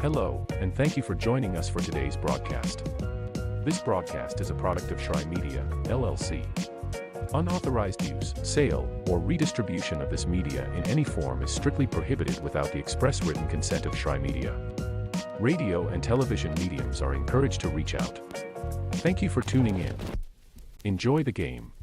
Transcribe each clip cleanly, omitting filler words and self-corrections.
Hello, and thank you for joining us for today's broadcast. This broadcast is a product of Shrine Media, LLC. Unauthorized use, sale, or redistribution of this media in any form is strictly prohibited without the express written consent of Shrine Media. Radio and television mediums are encouraged to reach out. Thank you for tuning in. Enjoy the game.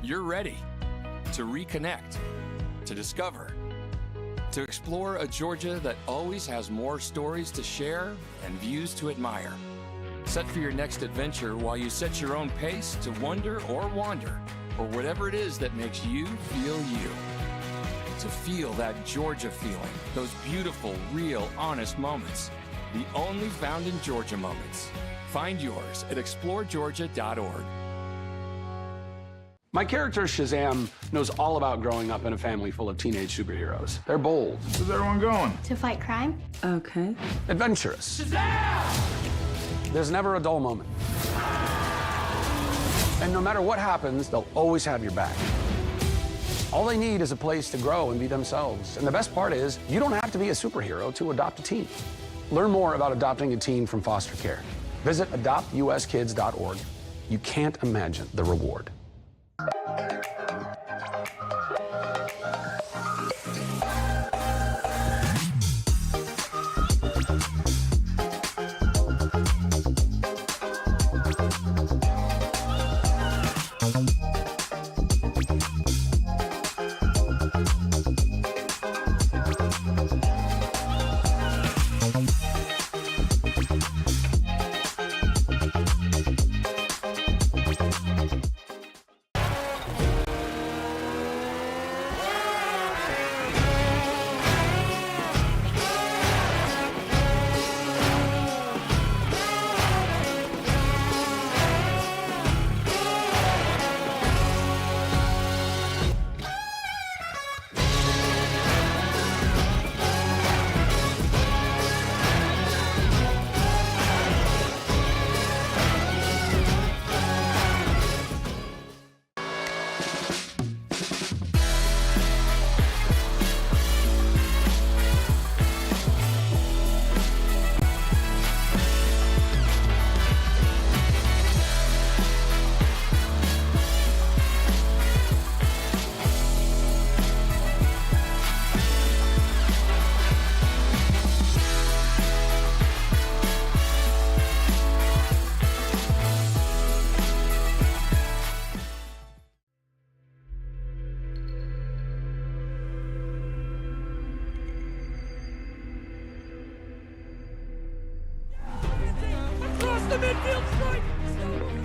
You're ready to reconnect, to discover, to explore a Georgia that always has more stories to share and views to admire. Set for your next adventure while you set your own pace to wonder or wander, or whatever it is that makes you feel you. To feel that Georgia feeling, those beautiful, real, honest moments. The only found in Georgia moments. Find yours at exploregeorgia.org. My character, Shazam, knows all about growing up in a family full of teenage superheroes. They're bold. Where's everyone going? To fight crime? Okay. Adventurous. Shazam! There's never a dull moment. And no matter what happens, they'll always have your back. All they need is a place to grow and be themselves. And the best part is, you don't have to be a superhero to adopt a teen. Learn more about adopting a teen from foster care. Visit adoptuskids.org. You can't imagine the reward.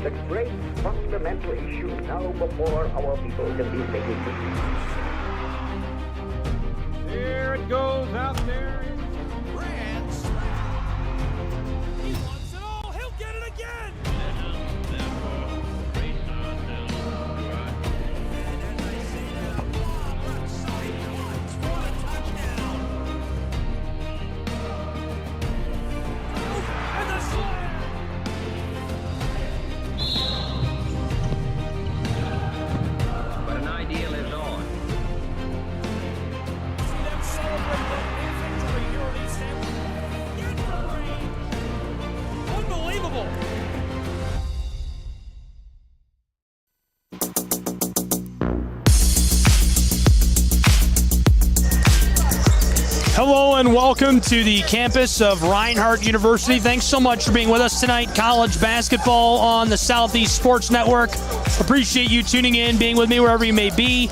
The great fundamental issue now before our people can be taken to. There it goes out there. Bryan He wants it all. He'll get it again. Hello and welcome to the campus of Reinhardt University. Thanks so much for being with us tonight. College basketball on the Southeast Sports Network. Appreciate you tuning in, being with me wherever you may be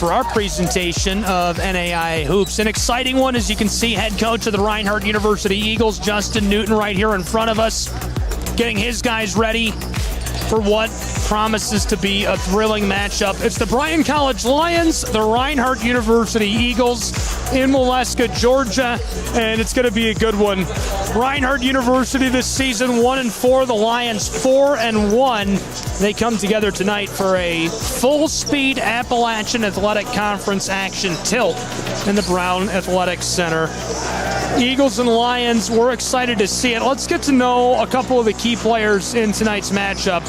for our presentation of NAIA Hoops. An exciting one, as you can see, head coach of the Reinhardt University Eagles, Justin Newton, right here in front of us, getting his guys ready for what promises to be a thrilling matchup. It's the Bryan College Lions, the Reinhardt University Eagles in Molesca, Georgia, and it's going to be a good one. Reinhardt University this season 1-4, the Lions 4-1. They come together tonight for a full-speed Appalachian Athletic Conference action tilt in the Brown Athletics Center. Eagles and Lions, we're excited to see it. Let's get to know a couple of the key players in tonight's matchup.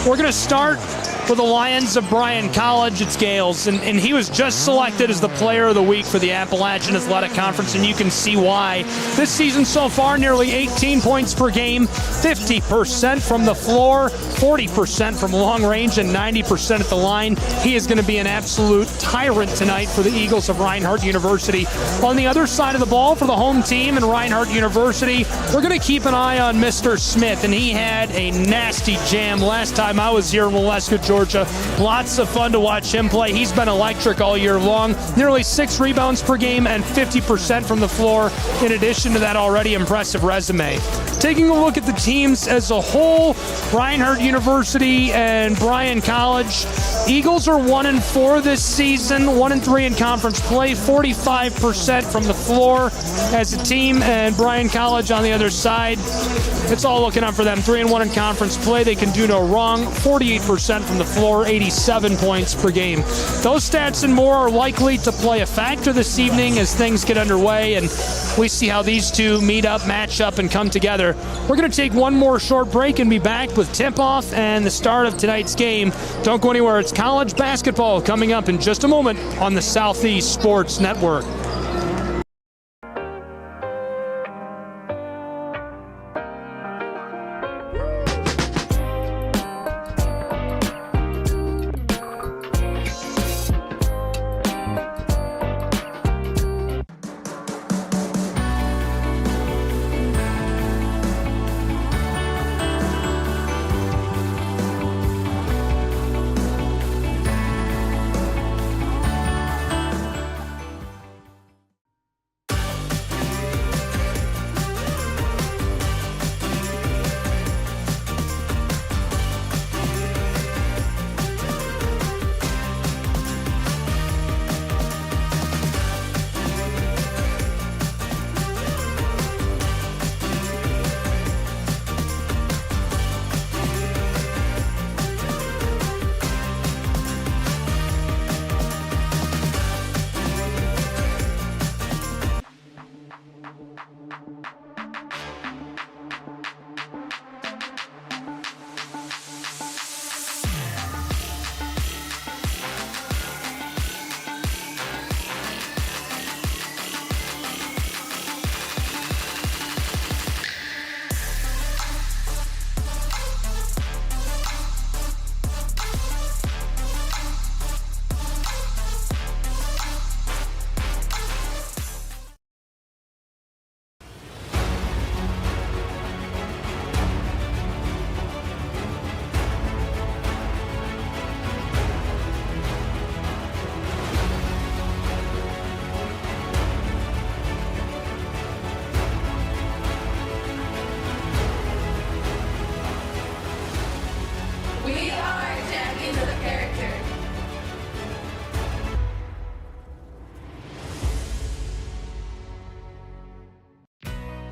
We're going to start with the Lions of Bryan College. It's Gales, and he was just selected as the player of the week for the Appalachian Athletic Conference, and you can see why. This season so far, nearly 18 points per game, 50% from the floor, 40% from long range, and 90% at the line. He is going to be an absolute tyrant tonight for the Eagles of Reinhardt University. On the other side of the ball for the home team in Reinhardt University, we're going to keep an eye on Mr. Smith, and he had a nasty jam last time I was here in Molesca, Georgia. Georgia. Lots of fun to watch him play. He's been electric all year long. Nearly 6 rebounds per game and 50% from the floor, in addition to that already impressive resume. Taking a look at the teams as a whole, Reinhardt University and Bryan College. Eagles are 1-4 this season, 1-3 in conference play, 45% from the floor as a team, and Bryan College on the other side. It's all looking up for them. 3-1 in conference play. They can do no wrong. 48% from the floor, 87 points per game. Those stats and more are likely to play a factor this evening as things get underway, and we see how these two meet up, match up, and come together. We're going to take one more short break and be back with tip-off and the start of tonight's game. Don't go anywhere. It's college basketball coming up in just a moment on the Southeast Sports Network.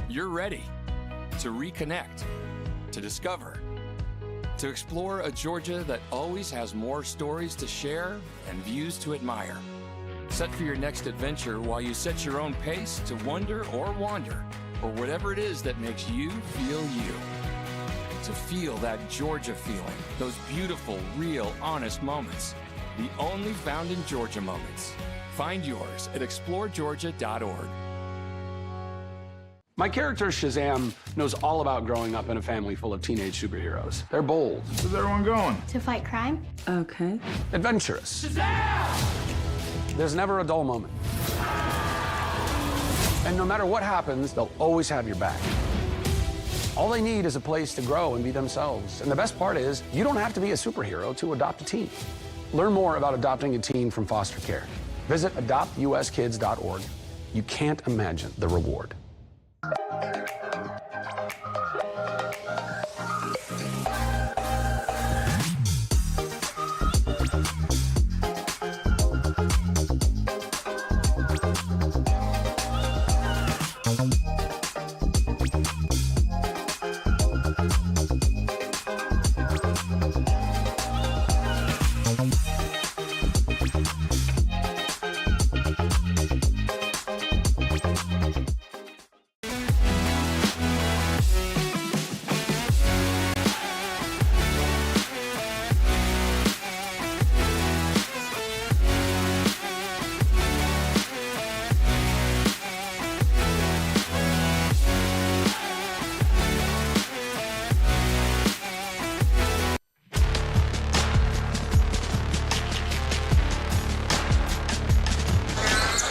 You're ready to reconnect, to discover, to explore a Georgia that always has more stories to share and views to admire. Set for your next adventure while you set your own pace to wonder or wander, or whatever it is that makes you feel you. To feel that Georgia feeling, those beautiful, real, honest moments. The only found in Georgia moments. Find yours at exploregeorgia.org. My character, Shazam, knows all about growing up in a family full of teenage superheroes. They're bold. Where's everyone going? To fight crime? Okay. Adventurous. Shazam! There's never a dull moment. And no matter what happens, they'll always have your back. All they need is a place to grow and be themselves. And the best part is, you don't have to be a superhero to adopt a teen. Learn more about adopting a teen from foster care. Visit adoptuskids.org. You can't imagine the reward.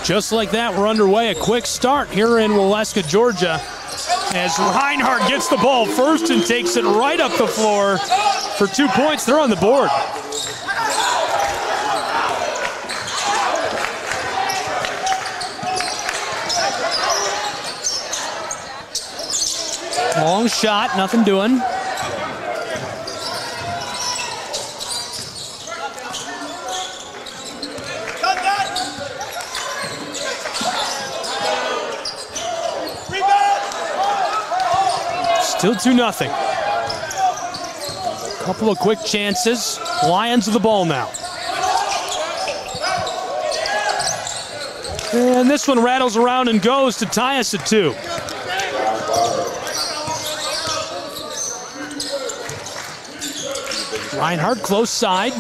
Just like that, we're underway. A quick start here in Waleska, Georgia. as Reinhardt gets the ball first and takes it right up the floor for 2 points. They're on the board. Long shot, nothing doing. Still 2-0. Couple of quick chances. Lions with the ball now. And this one rattles around and goes to tie us at 2. Reinhardt close side.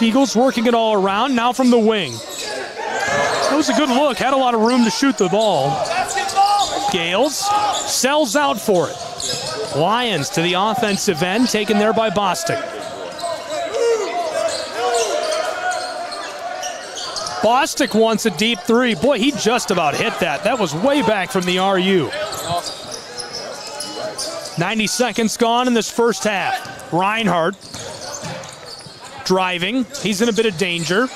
Eagles working it all around. Now from the wing. That was a good look. Had a lot of room to shoot the ball. Gales sells out for it. Lions to the offensive end, taken there by Bostic. Bostic wants a deep three. Boy, he just about hit that. That was way back from the RU. 90 seconds gone in this first half. Reinhardt driving. He's in a bit of danger.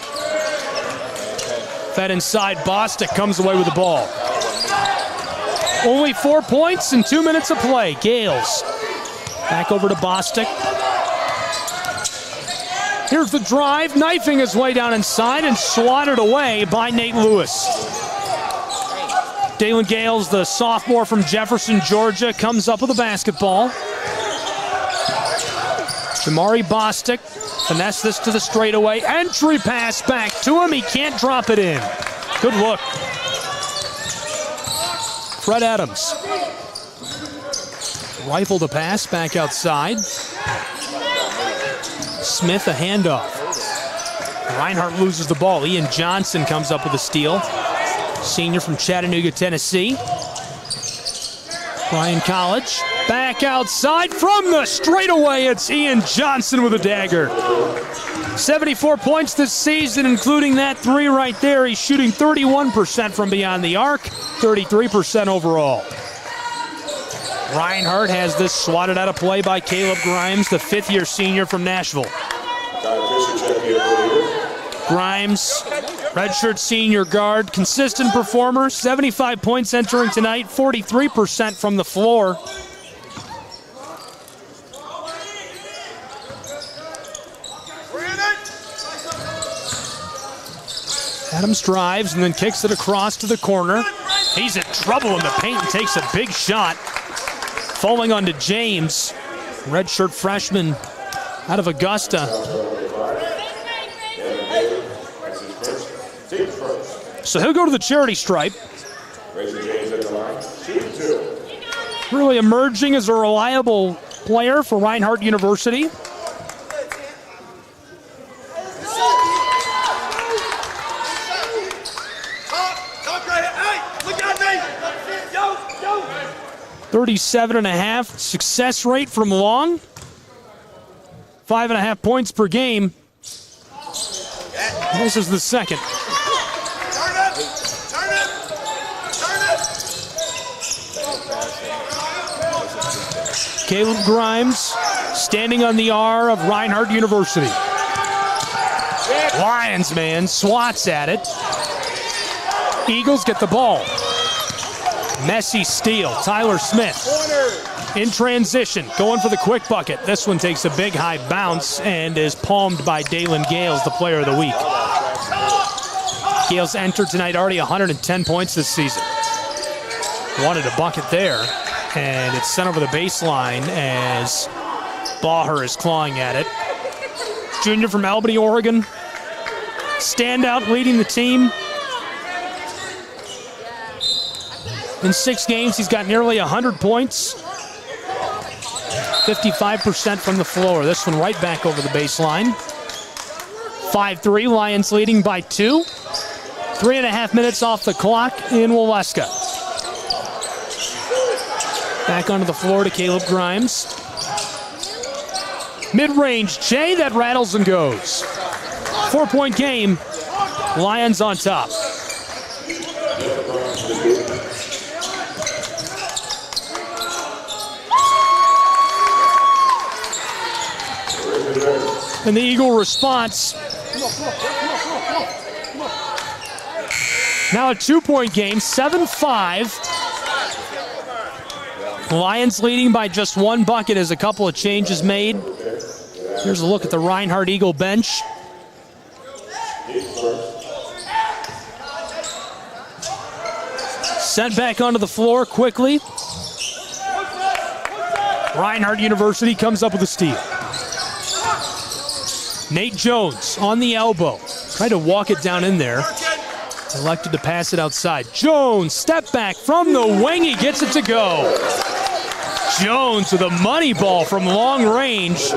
Fed inside. Bostic comes away with the ball. Only 4 points in 2 minutes of play. Gales back over to Bostic. Here's the drive, knifing his way down inside and swatted away by Nate Lewis. Dalen Gales, the sophomore from Jefferson, Georgia, comes up with a basketball. Jamari Bostic finesse this to the straightaway. Entry pass back to him. He can't drop it in. Good look. Fred Adams. Rifle the pass back outside. Smith a handoff. Reinhardt loses the ball. Ian Johnson comes up with a steal. Senior from Chattanooga, Tennessee. Bryan College back outside from the straightaway. It's Ian Johnson with a dagger. 74 points this season, including that three right there. He's shooting 31% from beyond the arc, 33% overall. Reinhardt has this swatted out of play by Caleb Grimes, the fifth-year senior from Nashville. Grimes, redshirt senior guard, consistent performer, 75 points entering tonight, 43% from the floor. Adams drives and then kicks it across to the corner. He's in trouble in the paint and takes a big shot. Falling onto James, redshirt freshman out of Augusta. So he'll go to the charity stripe. Really emerging as a reliable player for Reinhardt University. Look at me! 37.5 success rate from long. 5.5 points per game. This is the second. Caleb Grimes standing on the R of Reinhardt University. Lions man swats at it. Eagles get the ball. Messy steal. Tyler Smith in transition, going for the quick bucket. This one takes a big high bounce and is palmed by Dalen Gales, the player of the week. Gales entered tonight already 110 points this season. Wanted a bucket there, and it's sent over the baseline as Baher is clawing at it. Junior from Albany, Oregon. Standout, leading the team. In 6 games, he's got nearly 100 points. 55% from the floor. This one right back over the baseline. 5-3, Lions leading by 2. 3.5 minutes off the clock in Waleska. Back onto the floor to Caleb Grimes. Mid-range, Jay, that rattles and goes. 4-point game, Lions on top. And the Eagle response. Now a 2-point game, 7-5. Lions leading by just 1 bucket as a couple of changes made. Here's a look at the Reinhardt Eagle bench. Sent back onto the floor quickly. Reinhardt University comes up with a steal. Nate Jones on the elbow. Tried to walk it down in there. Elected to pass it outside. Jones, step back from the wing. He gets it to go. Jones with a money ball from long range.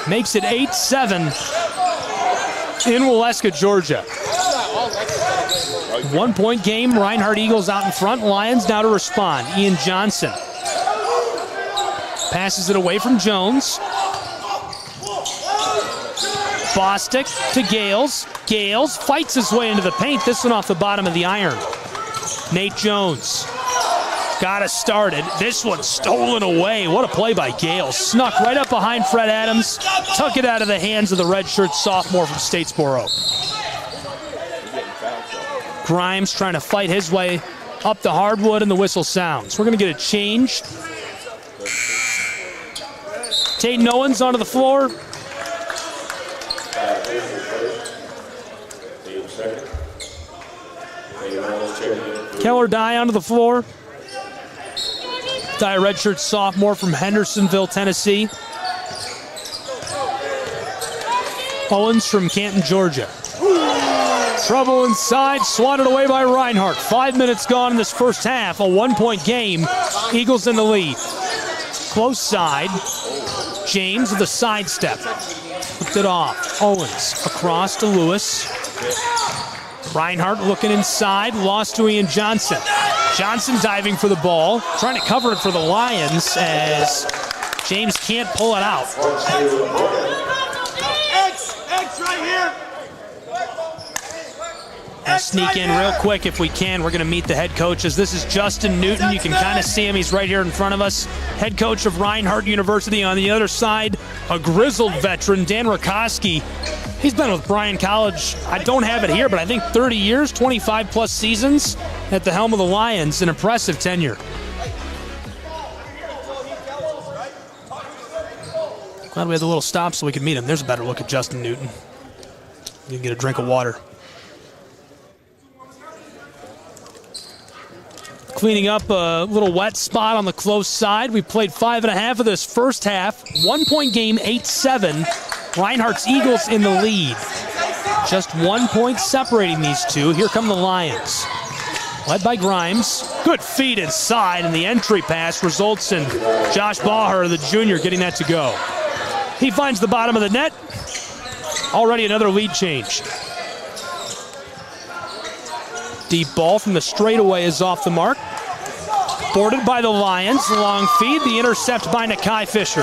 Makes it 8-7 in Waleska, Georgia. 1-point game. Reinhardt Eagles out in front. Lions now to respond. Ian Johnson passes it away from Jones. Bostic to Gales. Gales fights his way into the paint. This one off the bottom of the iron. Nate Jones got it started. This one stolen away. What a play by Gales. Snuck right up behind Fred Adams. Took it out of the hands of the redshirt sophomore from Statesboro. Grimes trying to fight his way up the hardwood, and the whistle sounds. We're going to get a change. Tate Owens onto the floor. Keller Dye onto the floor. Dye, redshirt sophomore from Hendersonville, Tennessee. Owens from Canton, Georgia. Trouble inside, swatted away by Reinhardt. 5 minutes gone in this first half. A 1-point game. Eagles in the lead. Close side. James with a sidestep. Flipped it off. Owens across to Lewis. Reinhardt looking inside. Lost to Ian Johnson. Johnson diving for the ball. Trying to cover it for the Lions as James can't pull it out. X right here. We'll sneak in real quick if we can. We're going to meet the head coaches. This is Justin Newton. You can kind of see him. He's right here in front of us. Head coach of Reinhardt University. On the other side, a grizzled veteran, Dan Rakoski. He's been with Bryan College, I don't have it here, but I think 30 years, 25-plus seasons at the helm of the Lions. An impressive tenure. Glad we had the little stop so we could meet him. There's a better look at Justin Newton. You can get a drink of water. Cleaning up a little wet spot on the close side. We played 5.5 of this first half. 1-point game, 8-7. Reinhardt's Eagles in the lead. Just 1 point separating these two. Here come the Lions. Led by Grimes. Good feed inside, and the entry pass results in Josh Baher, the junior, getting that to go. He finds the bottom of the net. Already another lead change. Deep ball from the straightaway is off the mark. Boarded by the Lions. Long feed. The intercept by Nakai Fisher.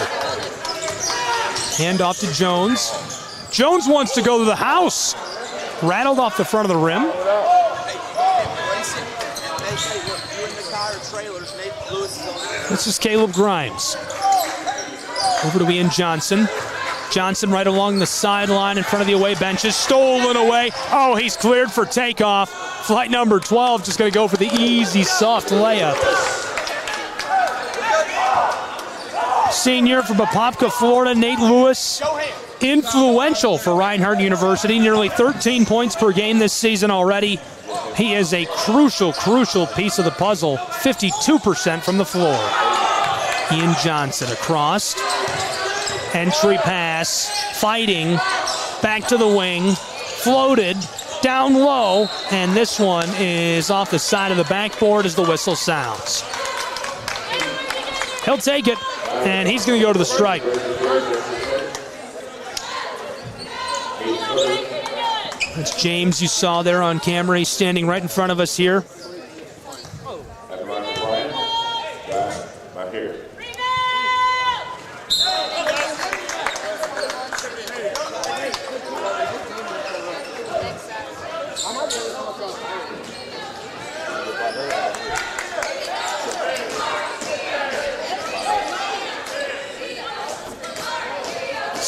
Hand off to Jones. Jones wants to go to the house. Rattled off the front of the rim. This is Caleb Grimes. Over to Ian Johnson. Johnson right along the sideline in front of the away benches. Stolen away. Oh, he's cleared for takeoff. Flight number 12 just going to go for the easy, soft layup. Senior from Apopka, Florida, Nate Lewis. Influential for Reinhardt University. Nearly 13 points per game this season already. He is a crucial piece of the puzzle. 52% from the floor. Ian Johnson across. Entry pass. Fighting. Back to the wing. Floated. Down low. And this one is off the side of the backboard as the whistle sounds. He'll take it. And he's going to go to the stripe. That's James you saw there on camera. He's standing right in front of us here.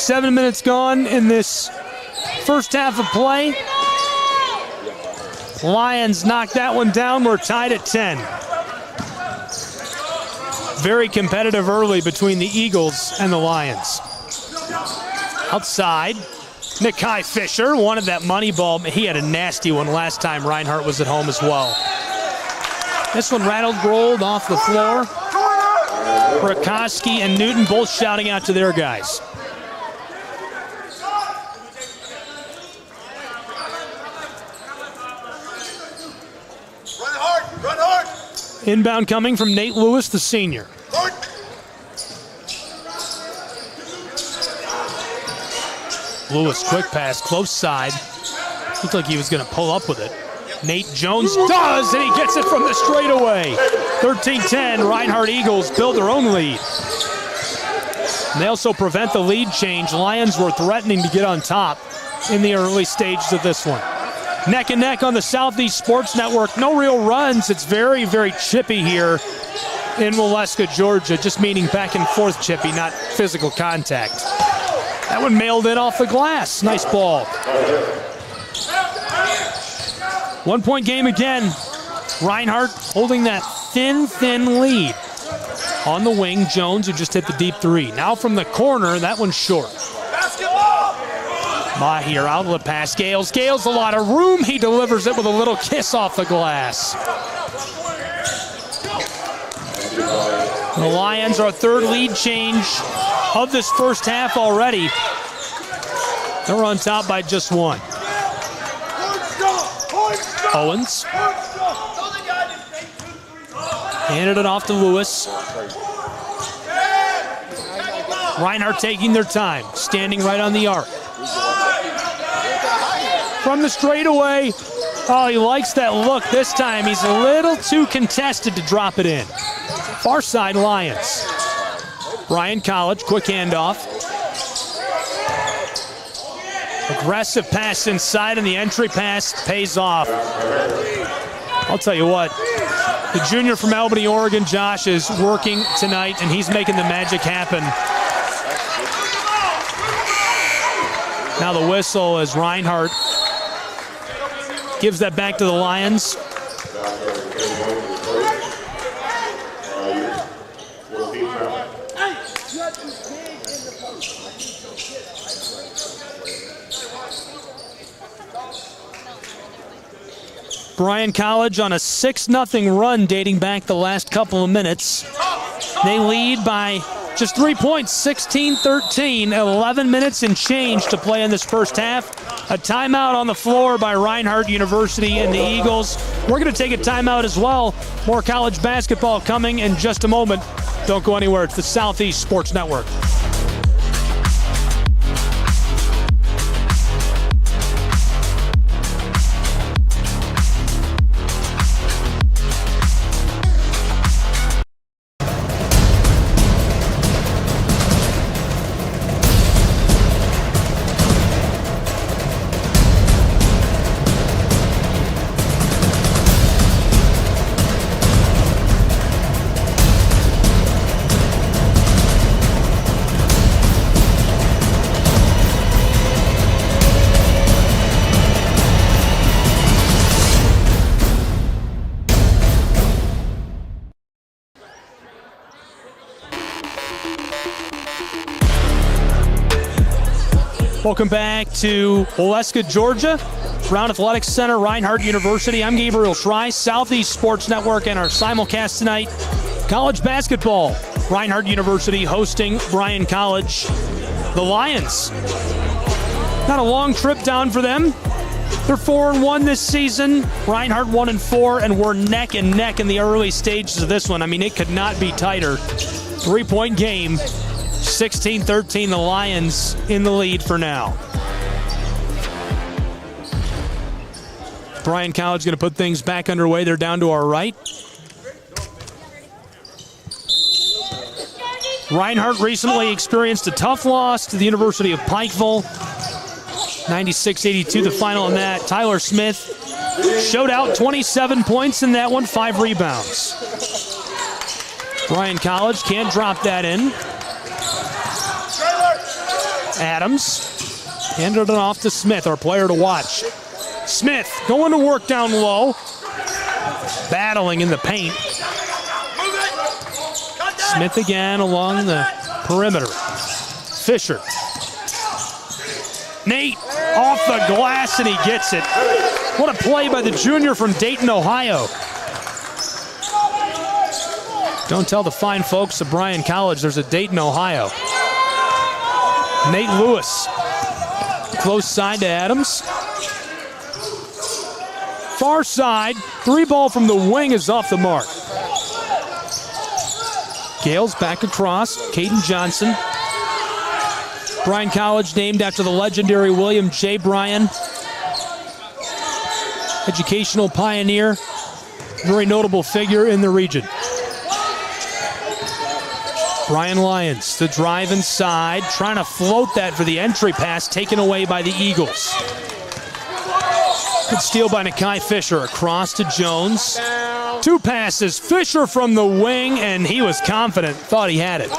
7 minutes gone in this first half of play. Lions knocked that one down. We're tied at 10. Very competitive early between the Eagles and the Lions. Outside, Mekhi Fisher wanted that money ball. He had a nasty one last time Reinhardt was at home as well. This one rolled off the floor. Rakoski and Newton both shouting out to their guys. Run hard! Inbound coming from Nate Lewis, the senior. Lewis, quick pass, close side. Looked like he was going to pull up with it. Nate Jones does, and he gets it from the straightaway. 13-10, Reinhardt Eagles build their own lead. And they also prevent the lead change. Lions were threatening to get on top in the early stages of this one. Neck and neck on the Southeast Sports Network. No real runs. It's very, very chippy here in Waleska, Georgia. Just meaning back and forth chippy, not physical contact. That one mailed in off the glass. Nice ball. 1 point game again. Reinhardt holding that thin lead. On the wing, Jones, who just hit the deep three. Now from the corner, that one's short. Mahir, outlet pass. Gales a lot of room. He delivers it with a little kiss off the glass. The Lions are third lead change of this first half already. They're on top by just one. Owens. Handed it off to Lewis. Reinhardt taking their time, standing right on the arc. From the straightaway, oh, he likes that look this time. He's a little too contested to drop it in. Far side Lions. Bryan College, quick handoff. Aggressive pass inside, and the entry pass pays off. I'll tell you what, the junior from Albany, Oregon, Josh, is working tonight, and he's making the magic happen. Now the whistle as Reinhardt gives that back to the Lions. Bryan College on a 6-0 run dating back the last couple of minutes. They lead by just 3 points, 16-13, 11 minutes and change to play in this first half. A timeout on the floor by Reinhardt University and the Eagles. We're going to take a timeout as well. More college basketball coming in just a moment. Don't go anywhere. It's the Southeast Sports Network. Welcome back to Waleska, Georgia. Brown Athletics Center, Reinhardt University. I'm Gabriel Schrei, Southeast Sports Network, and our simulcast tonight, college basketball. Reinhardt University hosting Bryan College. The Lions. Not a long trip down for them. They're 4-1 this season. Reinhardt 1-4, and we're neck and neck in the early stages of this one. I mean, it could not be tighter. 3-point game. 16-13, the Lions in the lead for now. Bryan College going to put things back underway. They're down to our right. Reinhardt recently experienced a tough loss to the University of Pikeville. 96-82 the final in that. Tyler Smith showed out 27 points in that one, 5 rebounds. Bryan College can't drop that in. Adams handed it off to Smith, our player to watch. Smith going to work down low. Battling in the paint. Smith again along the perimeter. Fisher. Nate off the glass and he gets it. What a play by the junior from Dayton, Ohio. Don't tell the fine folks of Bryan College there's a Dayton, Ohio. Nate Lewis. Close side to Adams. Far side. 3-ball from the wing is off the mark. Gales back across. Caden Johnson. Bryan College named after the legendary William J. Bryan. Educational pioneer. Very notable figure in the region. Brian Lyons, the drive inside, trying to float that for the entry pass, taken away by the Eagles. Good steal by Nakai Fisher, across to Jones. 2 passes, Fisher from the wing, and he was confident, thought he had it.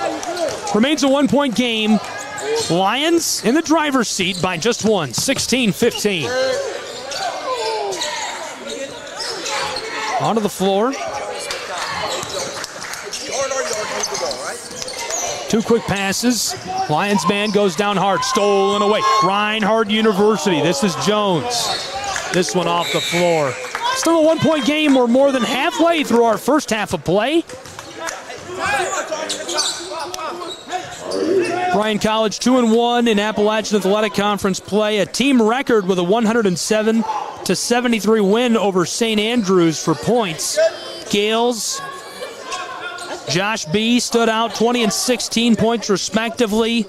Remains a 1-point game. Lions in the driver's seat by just one, 16-15. Onto the floor. 2 quick passes. Lions man goes down hard. Stolen away. Reinhardt University. This is Jones. This one off the floor. Still a 1-point game. We're more than halfway through our first half of play. Bryan College 2-1 in Appalachian Athletic Conference play. A team record with a 107-73 win over St. Andrews for points. Gales, Josh B. stood out, 20 and 16 points respectively.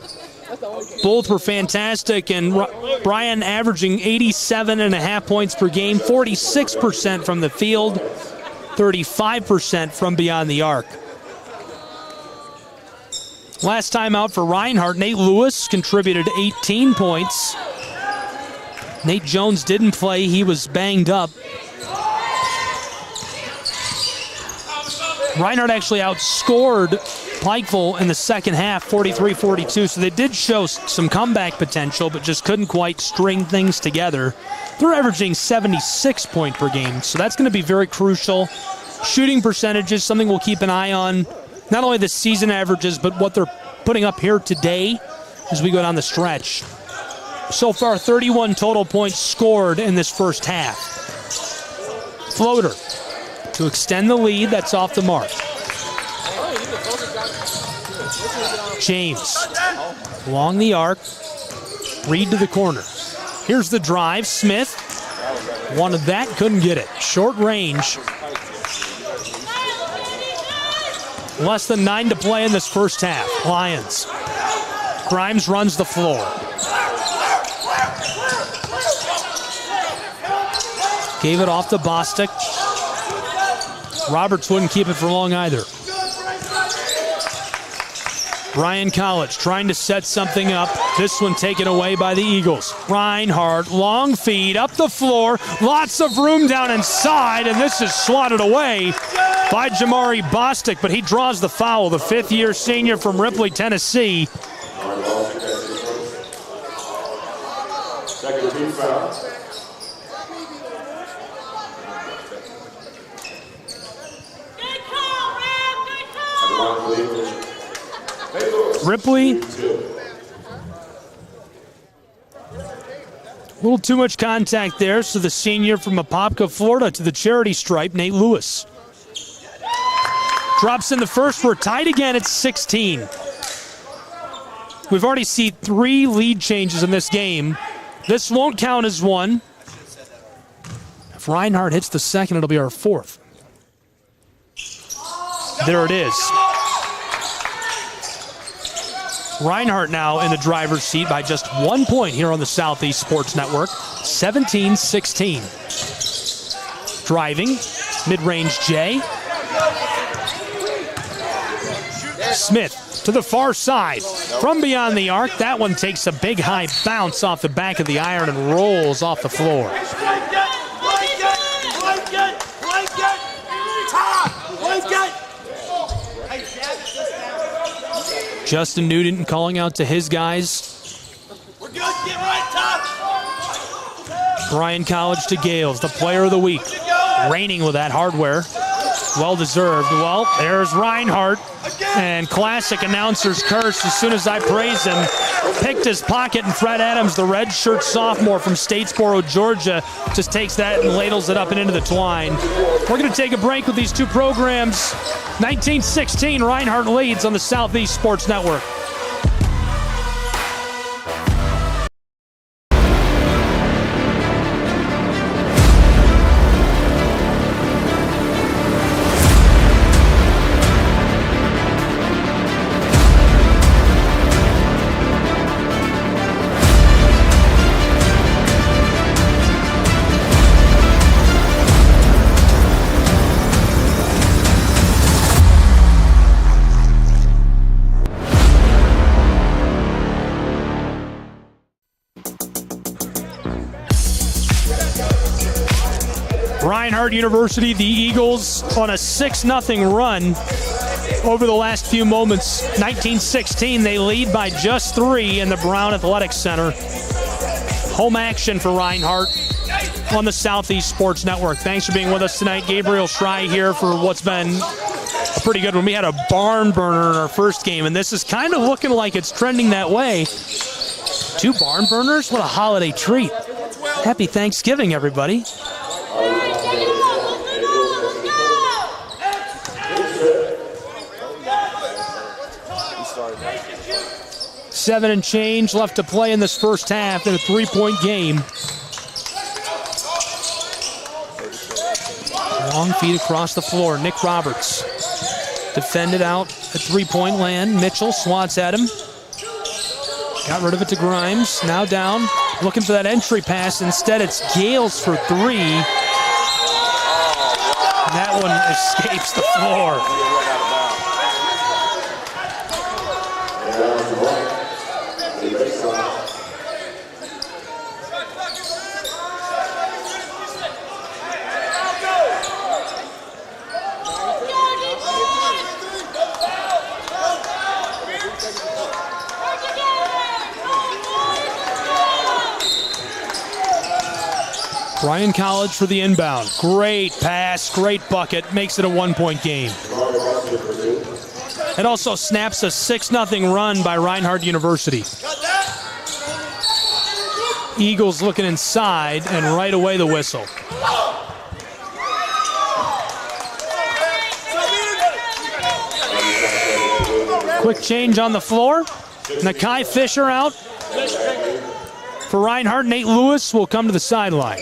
Both were fantastic, and Bryan averaging 87.5 points per game, 46% from the field, 35% from beyond the arc. Last time out for Reinhardt, Nate Lewis contributed 18 points. Nate Jones didn't play, he was banged up. Reinhardt actually outscored Pikeville in the second half, 43-42, so they did show some comeback potential, but just couldn't quite string things together. They're averaging 76 points per game, so that's going to be very crucial. Shooting percentages, something we'll keep an eye on. Not only the season averages, but what they're putting up here today as we go down the stretch. So far, 31 total points scored in this first half. Floater to extend the lead, that's off the mark. James along the arc. Reed to the corner. Here's the drive. Smith wanted that, couldn't get it. Short range. Less than 9 to play in this first half. Lions. Grimes runs the floor. Gave it off to Bostic. Roberts wouldn't keep it for long either. Bryan College trying to set something up. This one taken away by the Eagles. Reinhardt, long feed, up the floor. Lots of room down inside, and this is swatted away by Jamari Bostic, but he draws the foul. The 5th-year senior from Ripley, Tennessee. Second team foul. Ripley, a little too much contact there, so the senior from Apopka, Florida, to the charity stripe, Nate Lewis. Drops in the first. We're tied again at 16. We've already seen 3 lead changes in this game. This won't count as one. If Reinhardt hits the second, it'll be our 4th. There it is. Reinhardt now in the driver's seat by just 1 point here on the Southeast Sports Network. 17-16. Driving, mid-range J. Smith to the far side. From beyond the arc, that one takes a big high bounce off the back of the iron and rolls off the floor. Justin Newton calling out to his guys. Bryan College to Gales, the player of the week. Reigning with that hardware. Well-deserved. Well, there's Reinhardt. And classic announcer's curse as soon as I praise him. Picked his pocket, and Fred Adams, the redshirt sophomore from Statesboro, Georgia, just takes that and ladles it up and into the twine. We're going to take a break with these two programs. 19-16, Reinhardt leads on the Southeast Sports Network. Reinhardt University, the Eagles on a 6-0 run over the last few moments. 19-16, they lead by just 3 in the Brown Athletic Center. Home action for Reinhardt on the Southeast Sports Network. Thanks for being with us tonight. Gabriel Schrei here for what's been a pretty good one. We had a barn burner in our first game, and this is kind of looking like it's trending that way. 2 barn burners? What a holiday treat. Happy Thanksgiving, everybody. Seven and change left to play in this first half in a 3-point game. Long feed across the floor. Nick Roberts defended out at 3-point land. Mitchell swats at him. Got rid of it to Grimes. Now down, looking for that entry pass. Instead, it's Gales for 3. And that one escapes the floor. Bryan College for the inbound. Great pass, great bucket, makes it a 1-point game. It also snaps a 6-0 run by Reinhardt University. Eagles looking inside, and right away the whistle. Quick change on the floor. Nakai Fisher out. For Reinhardt, Nate Lewis will come to the sideline.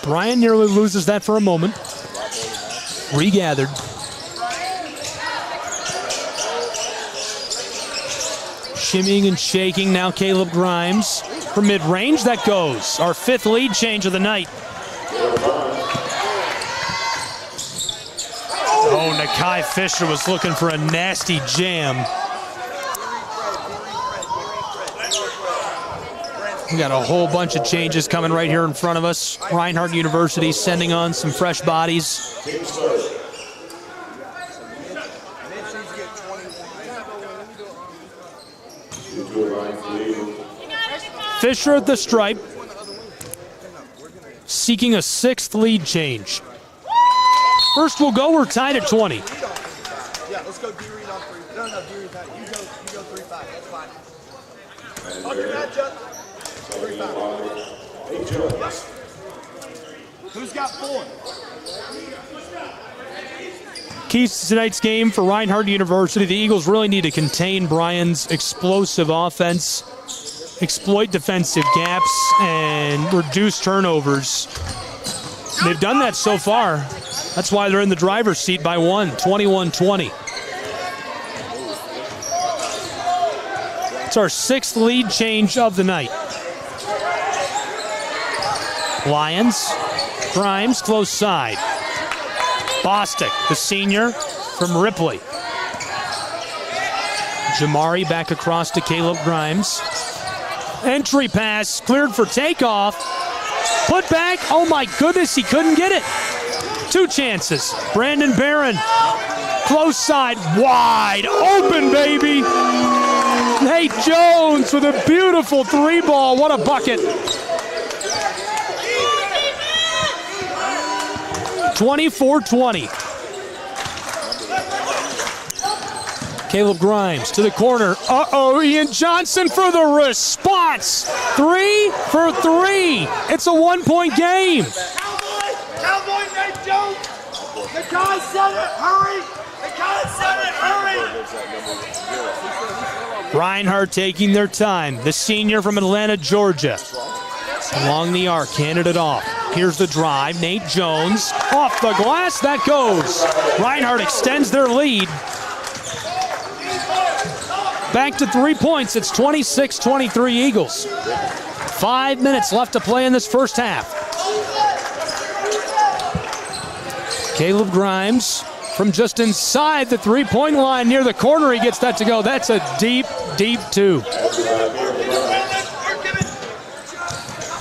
Bryan nearly loses that for a moment. Regathered. Shimmying and shaking now Caleb Grimes. For mid-range, that goes. Our 5th lead change of the night. Oh, Nakai Fisher was looking for a nasty jam. We got a whole bunch of changes coming right here in front of us. Reinhardt University sending on some fresh bodies. Fisher at the stripe, seeking a 6th lead change. First we'll go, we're tied at 20. Yeah, let's go D-Reed on 3. No, D-Reed, you go 3-5, that's fine. On your matchup, 3-5. Who's got 4? Keys to tonight's game for Reinhardt University. The Eagles really need to contain Bryan's explosive offense, exploit defensive gaps, and reduce turnovers. They've done that so far. That's why they're in the driver's seat by 1, 21-20. It's our 6th lead change of the night. Lions, Grimes, close side. Bostic, the senior from Ripley. Jamari back across to Caleb Grimes. Entry pass cleared for takeoff. Put back. Oh, my goodness, he couldn't get it. 2 chances. Brandon Barron. Close side. Wide open, baby. Nate Jones with a beautiful 3-ball. What a bucket. 24-20. Caleb Grimes to the corner. Ian Johnson for the response. 3 for 3. It's a 1-point game. Cowboy Nate Jones! The guy said it, hurry! The guy said it, hurry! Reinhardt taking their time. The senior from Atlanta, Georgia. Along the arc, handed it off. Here's the drive. Nate Jones off the glass. That goes. Reinhardt extends their lead. Back to 3 points. It's 26-23 Eagles. 5 minutes left to play in this first half. Caleb Grimes from just inside the 3-point line near the corner. He gets that to go. That's a deep, deep 2.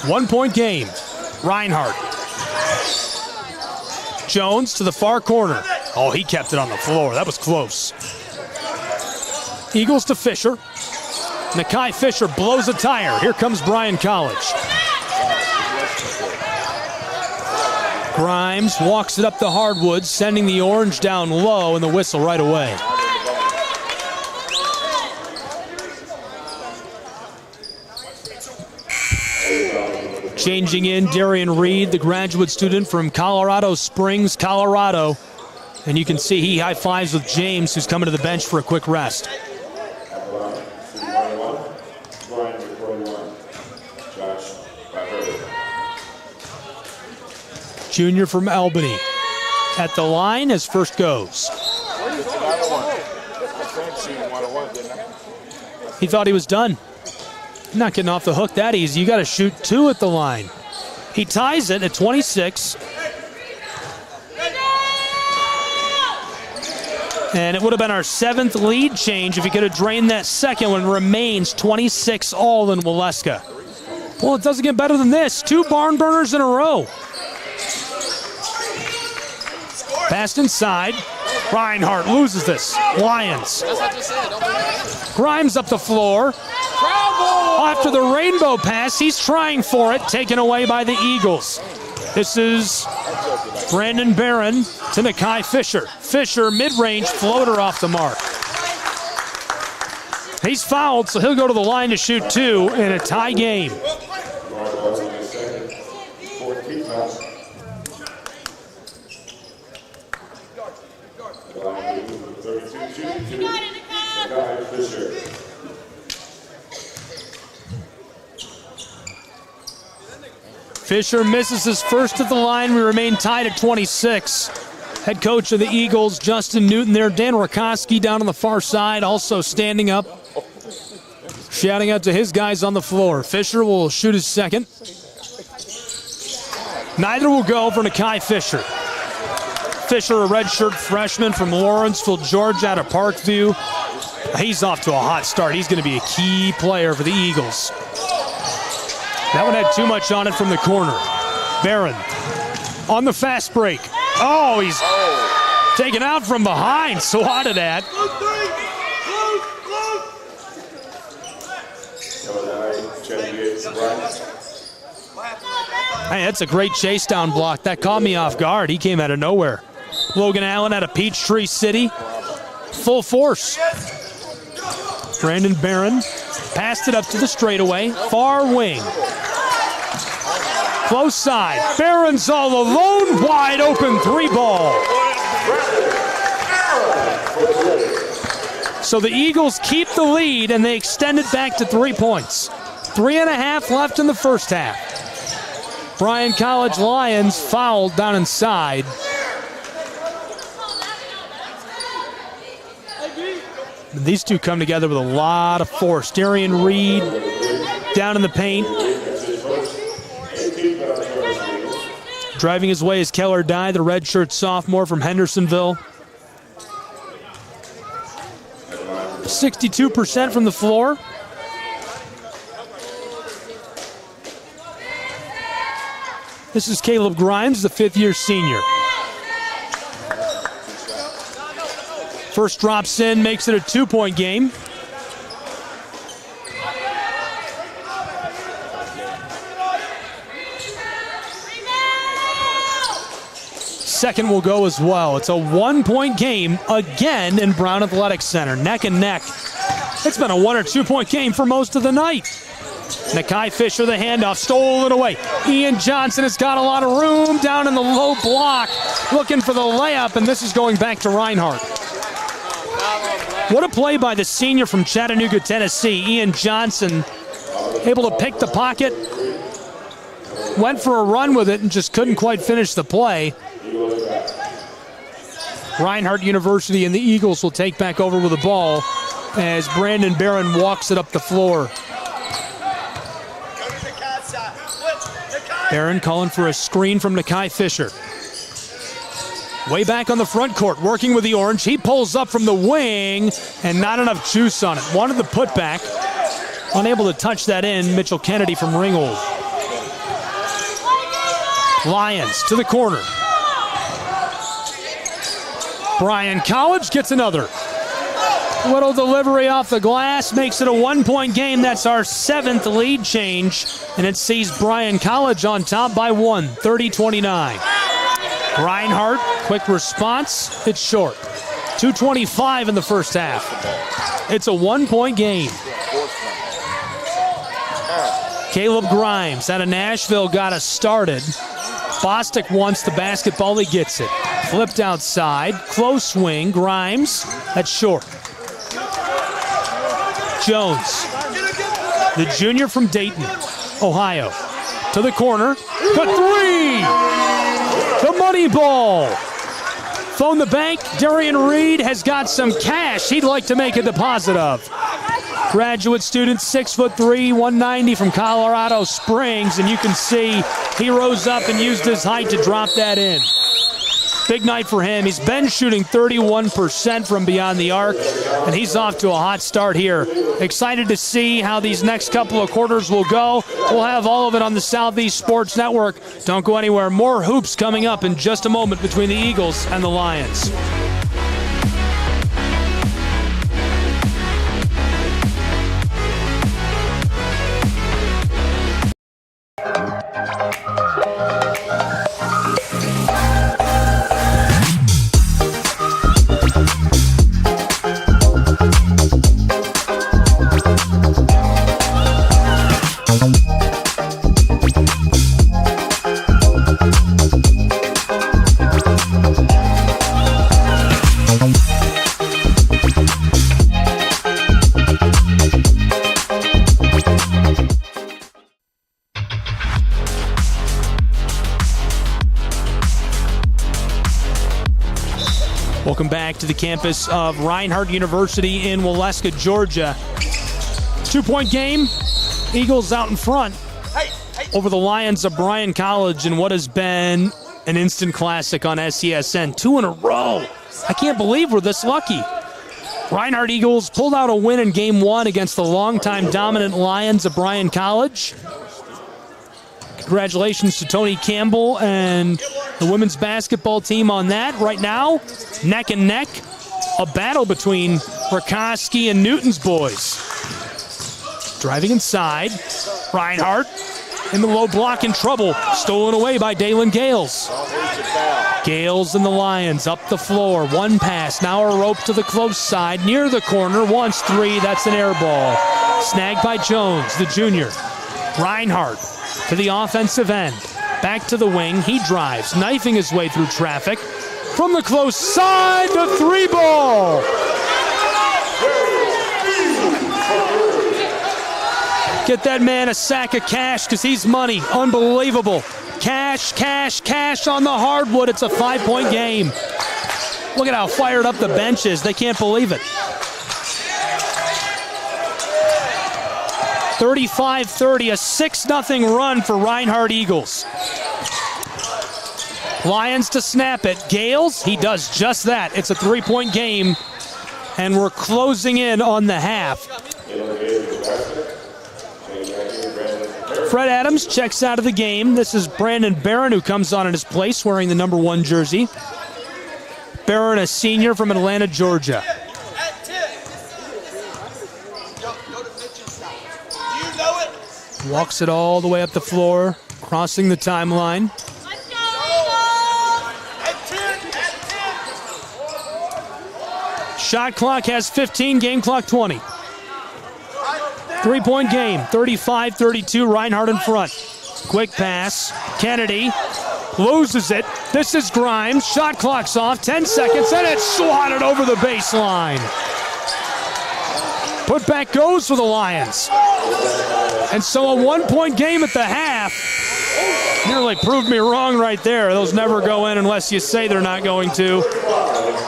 1-point game. Reinhardt. Jones to the far corner. Oh, he kept it on the floor. That was close. Eagles to Fisher. Nakai Fisher blows a tire. Here comes Bryan College. Grimes walks it up the hardwood, sending the orange down low, and the whistle right away. Changing in Darian Reed, the graduate student from Colorado Springs, Colorado. And you can see he high-fives with James, who's coming to the bench for a quick rest. Junior from Albany. At the line as first goes. He thought he was done. Not getting off the hook that easy. You got to shoot 2 at the line. He ties it at 26. And it would have been our 7th lead change if he could have drained that second one. Remains 26 all in Waleska. Well, it doesn't get better than this. 2 barn burners in a row. Passed inside. Reinhardt loses this. Lions. Grimes up the floor. After the rainbow pass, he's trying for it. Taken away by the Eagles. This is Brandon Barron to Nakai Fisher. Fisher, mid-range floater off the mark. He's fouled, so he'll go to the line to shoot 2 in a tie game. Fisher misses his first at the line. We remain tied at 26. Head coach of the Eagles, Justin Newton there. Dan Rakoski down on the far side, also standing up, shouting out to his guys on the floor. Fisher will shoot his second. Neither will go for Nakai Fisher. Fisher, a redshirt freshman from Lawrenceville, Georgia, out of Parkview. He's off to a hot start. He's going to be a key player for the Eagles. That one had too much on it from the corner. Barron on the fast break. Oh, he's taken out from behind. Swatted at. Hey, that's a great chase down block. That caught me off guard. He came out of nowhere. Logan Allen out of Peachtree City. Full force. Brandon Barron passed it up to the straightaway. Far wing. Close side. Barron's all alone. Wide open 3-ball. So the Eagles keep the lead and they extend it back to 3 points. 3.5 left in the first half. Bryan College Lions fouled down inside. These two come together with a lot of force. Darian Reed down in the paint. Driving his way is Keller Dye, the redshirt sophomore from Hendersonville. 62% from the floor. This is Caleb Grimes, the fifth-year senior. First drops in, makes it a 2-point game. Second will go as well. It's a 1-point game again in Brown Athletic Center. Neck and neck. It's been a 1 or 2-point game for most of the night. Nakai Fisher, the handoff, stolen away. Ian Johnson has got a lot of room down in the low block, looking for the layup, and this is going back to Reinhardt. What a play by the senior from Chattanooga, Tennessee. Ian Johnson able to pick the pocket, went for a run with it, and just couldn't quite finish the play. Reinhardt University and the Eagles will take back over with the ball as Brandon Barron walks it up the floor. Barron calling for a screen from Nakai Fisher. Way back on the front court, working with the orange. He pulls up from the wing, and not enough juice on it. Wanted the putback. Unable to touch that in. Mitchell Kennedy from Ringgold. Lions to the corner. Bryan College gets another. Little delivery off the glass makes it a 1-point game. That's our 7th lead change, and it sees Bryan College on top by 1, 30-29. Reinhardt, quick response. It's short. 2:25 in the first half. It's a 1-point game. Caleb Grimes out of Nashville got us started. Bostic wants the basketball. He gets it. Flipped outside. Close swing. Grimes. That's short. Jones, the junior from Dayton, Ohio, to the corner. The three! The money ball. Phone the bank. Darian Reed has got some cash he'd like to make a deposit of. Graduate student, 6'3", 190 from Colorado Springs, and you can see he rose up and used his height to drop that in. Big night for him. He's been shooting 31% from beyond the arc, and he's off to a hot start here. Excited to see how these next couple of quarters will go. We'll have all of it on the Southeast Sports Network. Don't go anywhere. More hoops coming up in just a moment between the Eagles and the Lions. Welcome back to the campus of Reinhardt University in Waleska, Georgia. 2-point game. Eagles out in front over the Lions of Bryan College in what has been an instant classic on SESN. 2 in a row. I can't believe we're this lucky. Reinhardt Eagles pulled out a win in Game 1 against the longtime dominant Lions of Bryan College. Congratulations to Tony Campbell and the women's basketball team on that. Right now, neck and neck, a battle between Rakoski and Newton's boys. Driving inside, Reinhardt in the low block in trouble. Stolen away by Dalen Gales. Gales and the Lions up the floor. One pass, now a rope to the close side. Near the corner, wants three. That's an air ball. Snagged by Jones, the junior. Reinhardt to the offensive end. Back to the wing. He drives, knifing his way through traffic. From the close side, the three ball. Get that man a sack of cash because he's money. Unbelievable. Cash, cash, cash on the hardwood. It's a 5-point game. Look at how fired up the bench is. They can't believe it. 35-30, a 6-0 run for Reinhardt Eagles. Lions to snap it. Gales, he does just that. It's a 3-point game, and we're closing in on the half. Fred Adams checks out of the game. This is Brandon Barron who comes on in his place wearing the number 1 jersey. Barron, a senior from Atlanta, Georgia. Walks it all the way up the floor, crossing the timeline. Shot clock has 15, game clock 20. 3-point game, 35-32, Reinhardt in front. Quick pass, Kennedy loses it. This is Grimes, shot clock's off, 10 seconds, and it's swatted over the baseline. Put back goes for the Lions. And so a 1-point game at the half. Nearly proved me wrong right there. Those never go in unless you say they're not going to.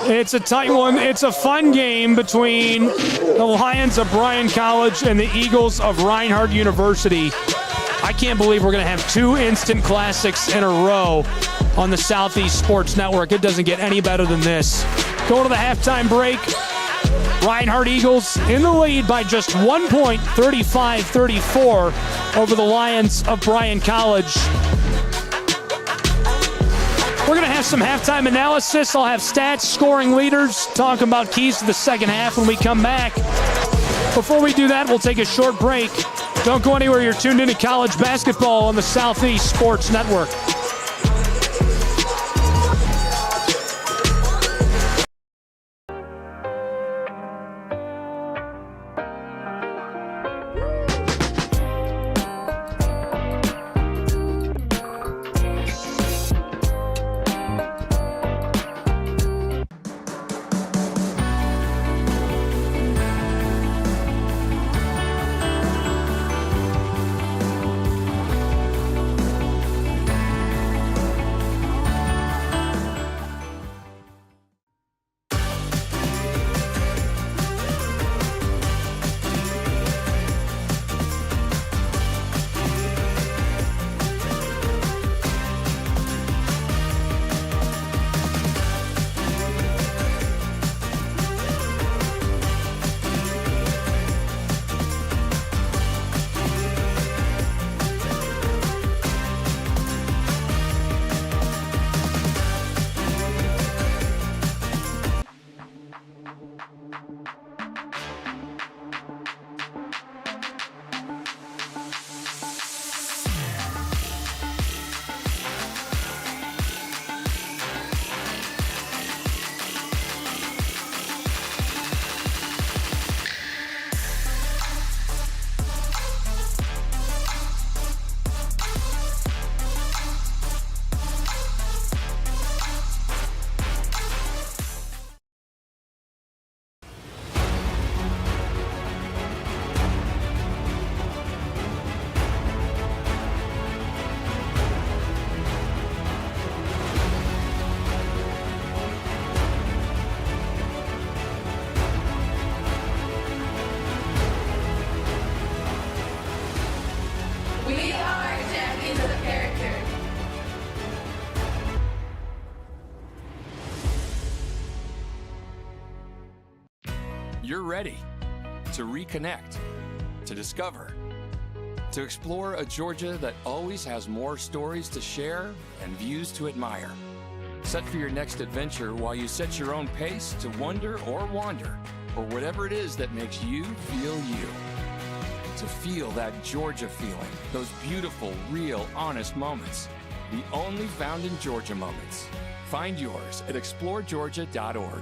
It's a tight one. It's a fun game between the Lions of Bryan College and the Eagles of Reinhardt University. I can't believe we're going to have 2 instant classics in a row on the Southeast Sports Network. It doesn't get any better than this. Going to the halftime break. Reinhardt Eagles in the lead by just 1 point, 35-34 over the Lions of Bryan College. We're going to have some halftime analysis. I'll have stats, scoring leaders, talk about keys to the second half when we come back. Before we do that, we'll take a short break. Don't go anywhere. You're tuned into college basketball on the Southeast Sports Network. You're ready to reconnect, to discover, to explore a Georgia that always has more stories to share and views to admire. Set for your next adventure while you set your own pace to wonder or wander, or whatever it is that makes you feel you. To feel that Georgia feeling, those beautiful, real, honest moments. The only found in Georgia moments. Find yours at exploregeorgia.org.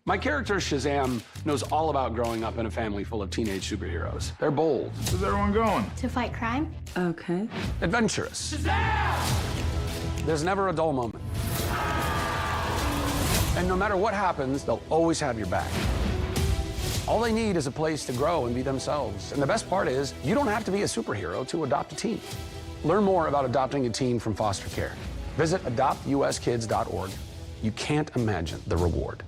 My character, Shazam, knows all about growing up in a family full of teenage superheroes. They're bold. Where's everyone going? To fight crime. Okay. Adventurous. Shazam! There's never a dull moment. And no matter what happens, they'll always have your back. All they need is a place to grow and be themselves. And the best part is, you don't have to be a superhero to adopt a teen. Learn more about adopting a teen from foster care. Visit adoptuskids.org. You can't imagine the reward.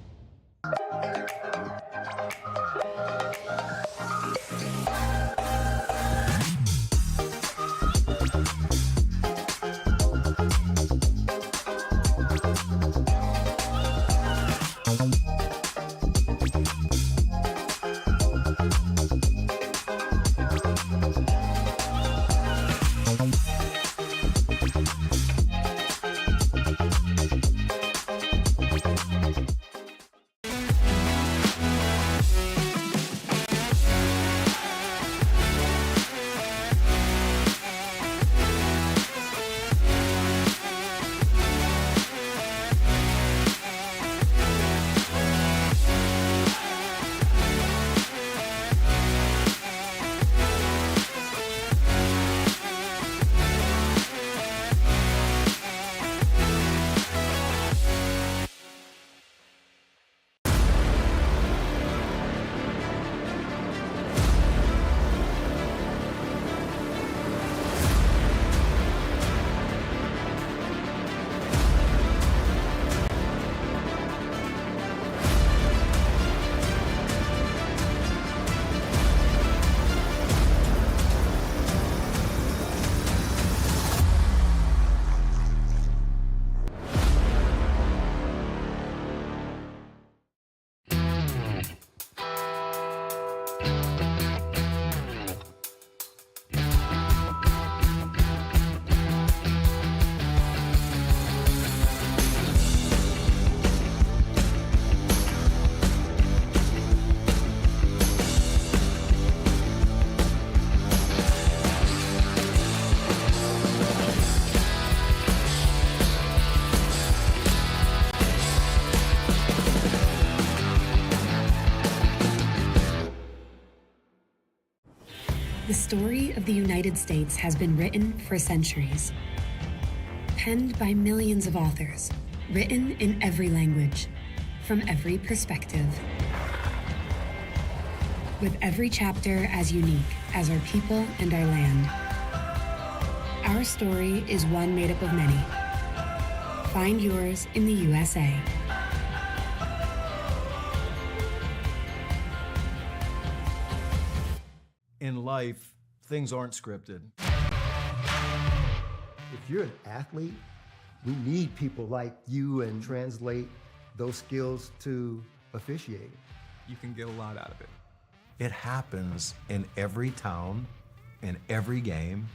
The story of the United States has been written for centuries. Penned by millions of authors, written in every language, from every perspective. With every chapter as unique as our people and our land. Our story is one made up of many. Find yours in the USA. In life, things aren't scripted. If you're an athlete, we need people like you and translate those skills to officiating. You can get a lot out of it. It happens in every town, in every game.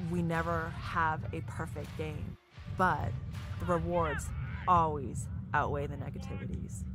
We never have a perfect game, but the rewards always outweigh the negativities.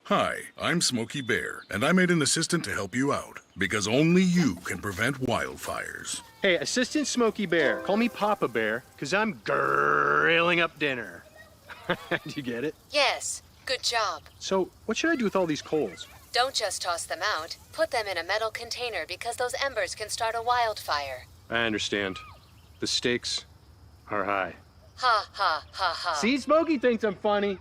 Hi, I'm Smokey Bear, and I made an assistant to help you out, because only you can prevent wildfires. Hey, Assistant Smokey Bear, call me Papa Bear, because I'm grilling up dinner. Do you get it? Yes, good job. So, what should I do with all these coals? Don't just toss them out. Put them in a metal container because those embers can start a wildfire. I understand. The stakes are high. Ha, ha, ha, ha. See, Smokey thinks I'm funny.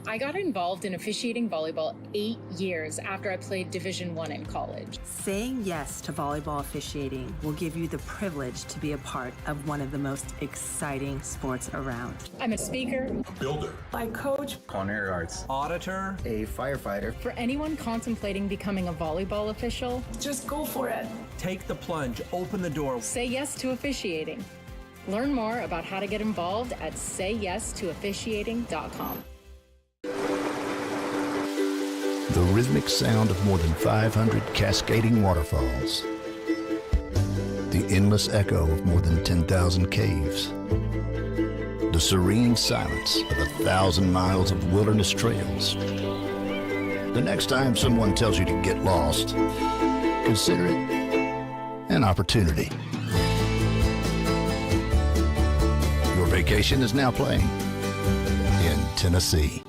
I got involved in officiating volleyball 8 years after I played Division I in college. Saying yes to volleyball officiating will give you the privilege to be a part of one of the most exciting sports around. I'm a speaker, Builder. I coach. Culinary arts. Auditor. A firefighter. For anyone contemplating becoming a volleyball official, just go for it. Take the plunge, open the door. Say yes to officiating. Learn more about how to get involved at sayyes2officiating.com. The rhythmic sound of more than 500 cascading waterfalls. The endless echo of more than 10,000 caves. The serene silence of 1,000 miles of wilderness trails. The next time someone tells you to get lost, consider it an opportunity. Your vacation is now playing in Tennessee.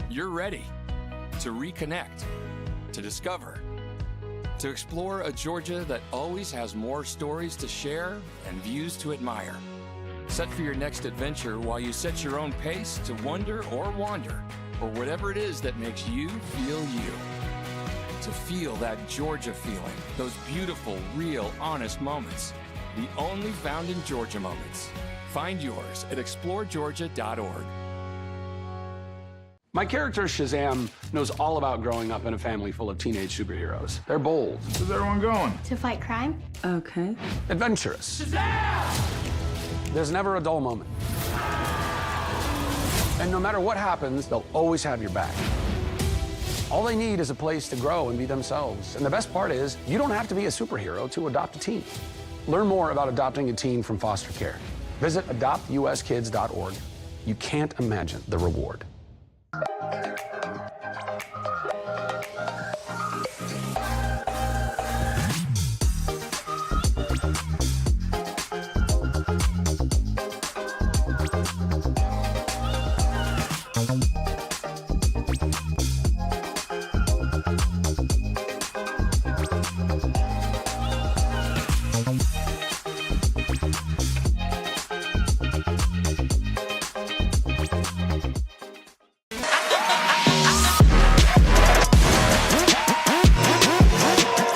You're ready to reconnect, to discover, to explore a Georgia that always has more stories to share and views to admire. Set for your next adventure while you set your own pace to wonder or wander, or whatever it is that makes you feel you. To feel that Georgia feeling, those beautiful, real, honest moments. The only found in Georgia moments. Find yours at exploregeorgia.org. My character, Shazam, knows all about growing up in a family full of teenage superheroes. They're bold. Where's everyone going? To fight crime? Okay. Adventurous. Shazam! There's never a dull moment. And no matter what happens, they'll always have your back. All they need is a place to grow and be themselves. And the best part is, you don't have to be a superhero to adopt a teen. Learn more about adopting a teen from foster care. Visit adoptuskids.org. You can't imagine the reward.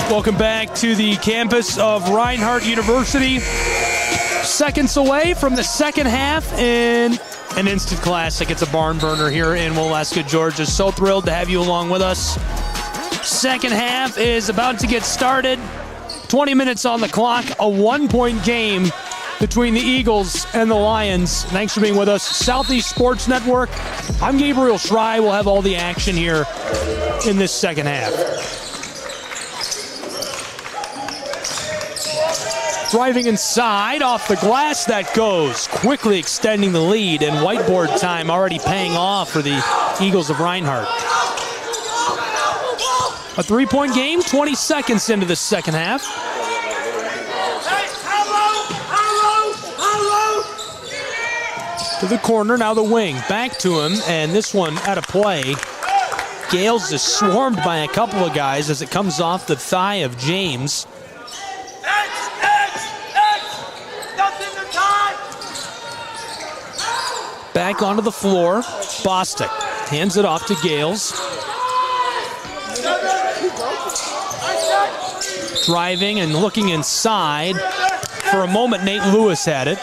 Welcome back to the campus of Reinhardt University. Seconds away from the second half in an instant classic. It's a barn burner here in Waleska, Georgia. So thrilled to have you along with us. Second half is about to get started. 20 minutes on the clock. A 1-point game between the Eagles and the Lions. Thanks for being with us. Southeast Sports Network. I'm Gabriel Schrei. We'll have all the action here in this second half. Driving inside, off the glass that goes, quickly extending the lead, and whiteboard time already paying off for the Eagles of Reinhardt. A 3-point game, 20 seconds into the second half. To the corner, now the wing. Back to him, and this one out of play. Gales is swarmed by a couple of guys as it comes off the thigh of James. Back onto the floor, Bostic hands it off to Gales. Driving and looking inside. For a moment, Nate Lewis had it.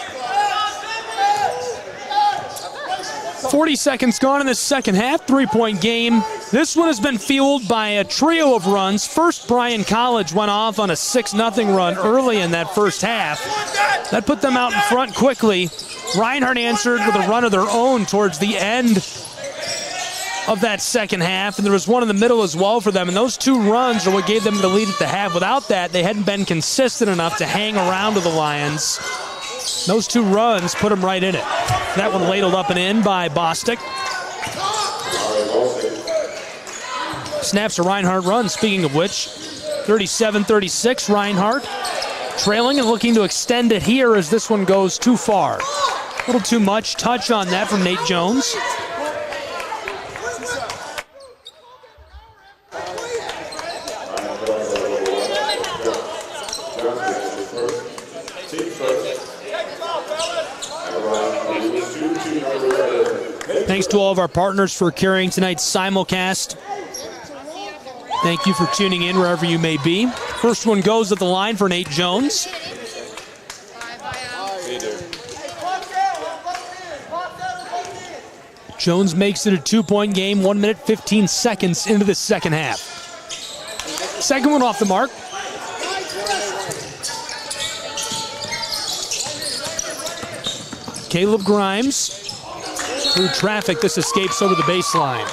40 seconds gone in the second half, 3-point game. This one has been fueled by a trio of runs. First, Bryan College went off on a 6-0 run early in that first half. That put them out in front quickly. Reinhardt answered with a run of their own towards the end of that second half, and there was one in the middle as well for them, and those two runs are what gave them the lead at the half. Without that, they hadn't been consistent enough to hang around to the Lions. Those two runs put them right in it. That one ladled up and in by Bostic. Snaps a Reinhardt run, speaking of which. 37-36, Reinhardt trailing and looking to extend it here as this one goes too far. A little too much touch on that from Nate Jones. Thanks to all of our partners for carrying tonight's simulcast. Thank you for tuning in wherever you may be. First one goes at the line for Nate Jones. Jones makes it a 2-point game, 1 minute, 15 seconds into the second half. Second one off the mark. Caleb Grimes. Through traffic, this escapes over the baseline.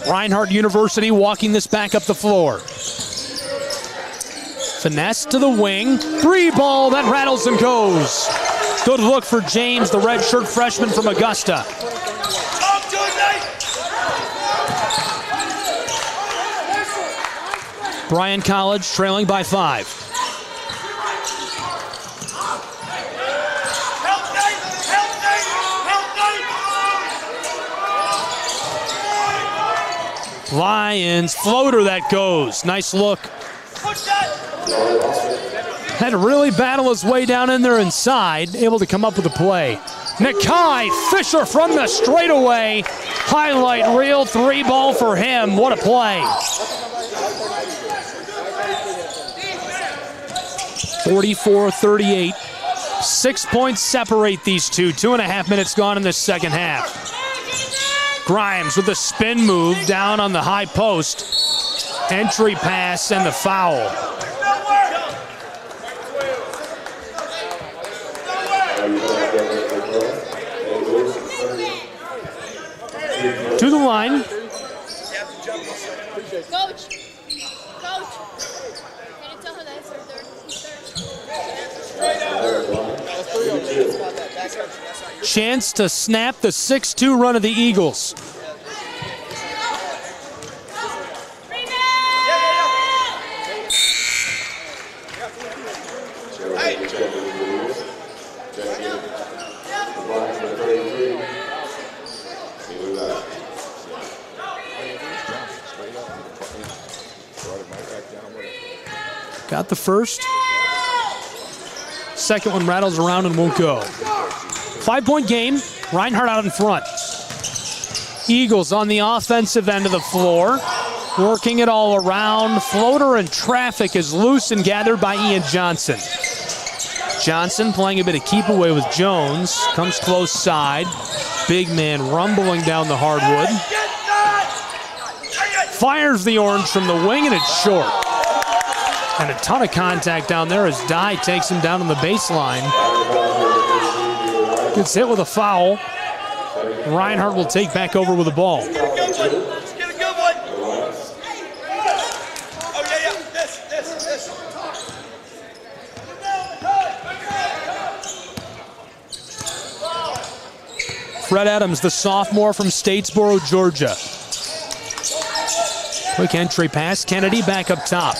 Reinhardt University walking this back up the floor. Finesse to the wing. 3-ball that rattles and goes. Good look for James, the redshirt freshman from Augusta. Bryan College trailing by 5. Lions floater that goes. Nice look. Had to really battle his way down in there inside, able to come up with a play. Nakai Fisher from the straightaway. Highlight reel, 3-ball for him. What a play. 44-38. 6 points separate these two. 2.5 minutes gone in the second half. Grimes with a spin move down on the high post. Entry pass and the foul. To the line. Coach. Can you tell her that it's her third? Chance to snap the 6-2 run of the Eagles. Got the first. Second one rattles around and won't go. 5-point game. Reinhardt out in front. Eagles on the offensive end of the floor. Working it all around. Floater and traffic is loose and gathered by Ian Johnson. Johnson playing a bit of keep away with Jones. Comes close side. Big man rumbling down the hardwood. Fires the orange from the wing, and it's short. And a ton of contact down there as Dye takes him down on the baseline. Gets hit with a foul. Reinhardt will take back over with the ball. Fred Adams, the sophomore from Statesboro, Georgia. Quick entry pass. Kennedy back up top.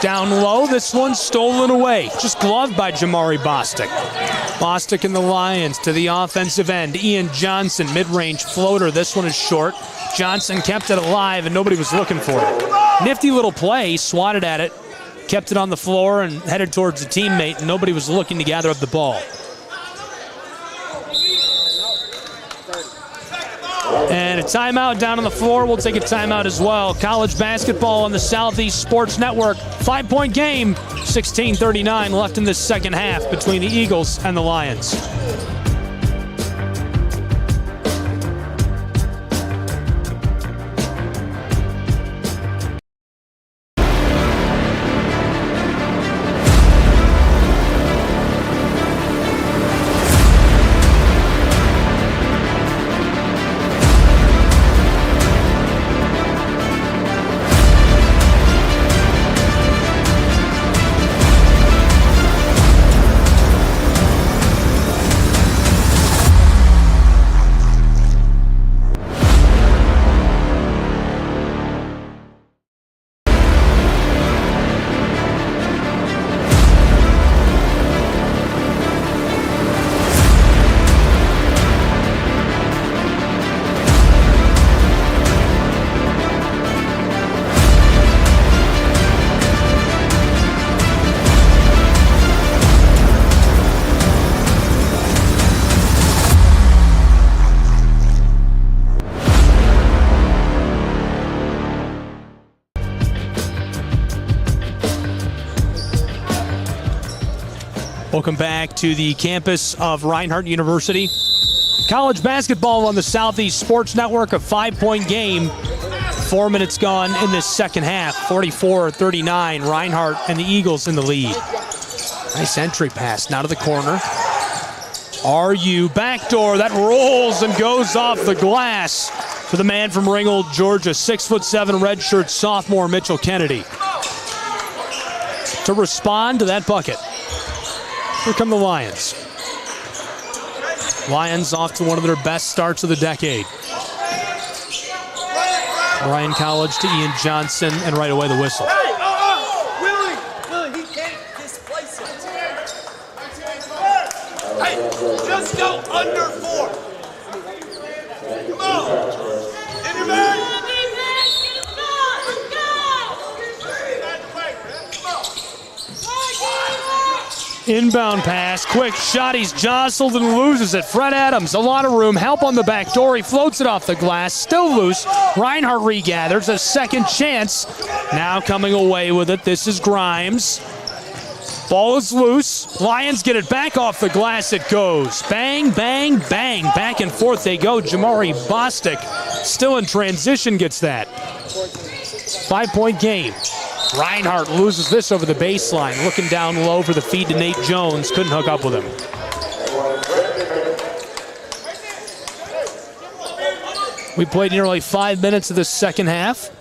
Down low, this one's stolen away. Just gloved by Jamari Bostic. Bostic and the Lions to the offensive end. Ian Johnson, mid-range floater. This one is short. Johnson kept it alive, and nobody was looking for it. Nifty little play, swatted at it, kept it on the floor, and headed towards a teammate, and nobody was looking to gather up the ball. And a timeout down on the floor. We'll take a timeout as well. College basketball on the Southeast Sports Network. 5-point game, 16:39 left in this second half between the Eagles and the Lions. Welcome back to the campus of Reinhardt University. College basketball on the Southeast Sports Network, a 5-point game. 4 minutes gone in this second half. 44-39, Reinhardt and the Eagles in the lead. Nice entry pass, now to the corner. RU backdoor, that rolls and goes off the glass for the man from Ringgold, Georgia, 6'7" redshirt sophomore Mitchell Kennedy. To respond to that bucket. Here come the Lions. Lions off to one of their best starts of the decade. Bryan College to Ian Johnson, and right away the whistle. Hey, Willie, he can't displace it. Hey, just go under 4. Come on. In your man. Inbound pass, quick shot, he's jostled and loses it. Fred Adams, a lot of room, help on the back door, he floats it off the glass, still loose. Reinhardt regathers, a second chance. Now coming away with it, this is Grimes. Ball is loose, Lions get it back off the glass, it goes. Bang, bang, bang, back and forth they go. Jamari Bostic, still in transition, gets that. 5-point game. Reinhardt loses this over the baseline, looking down low for the feed to Nate Jones. Couldn't hook up with him. We played nearly 5 minutes of the second half.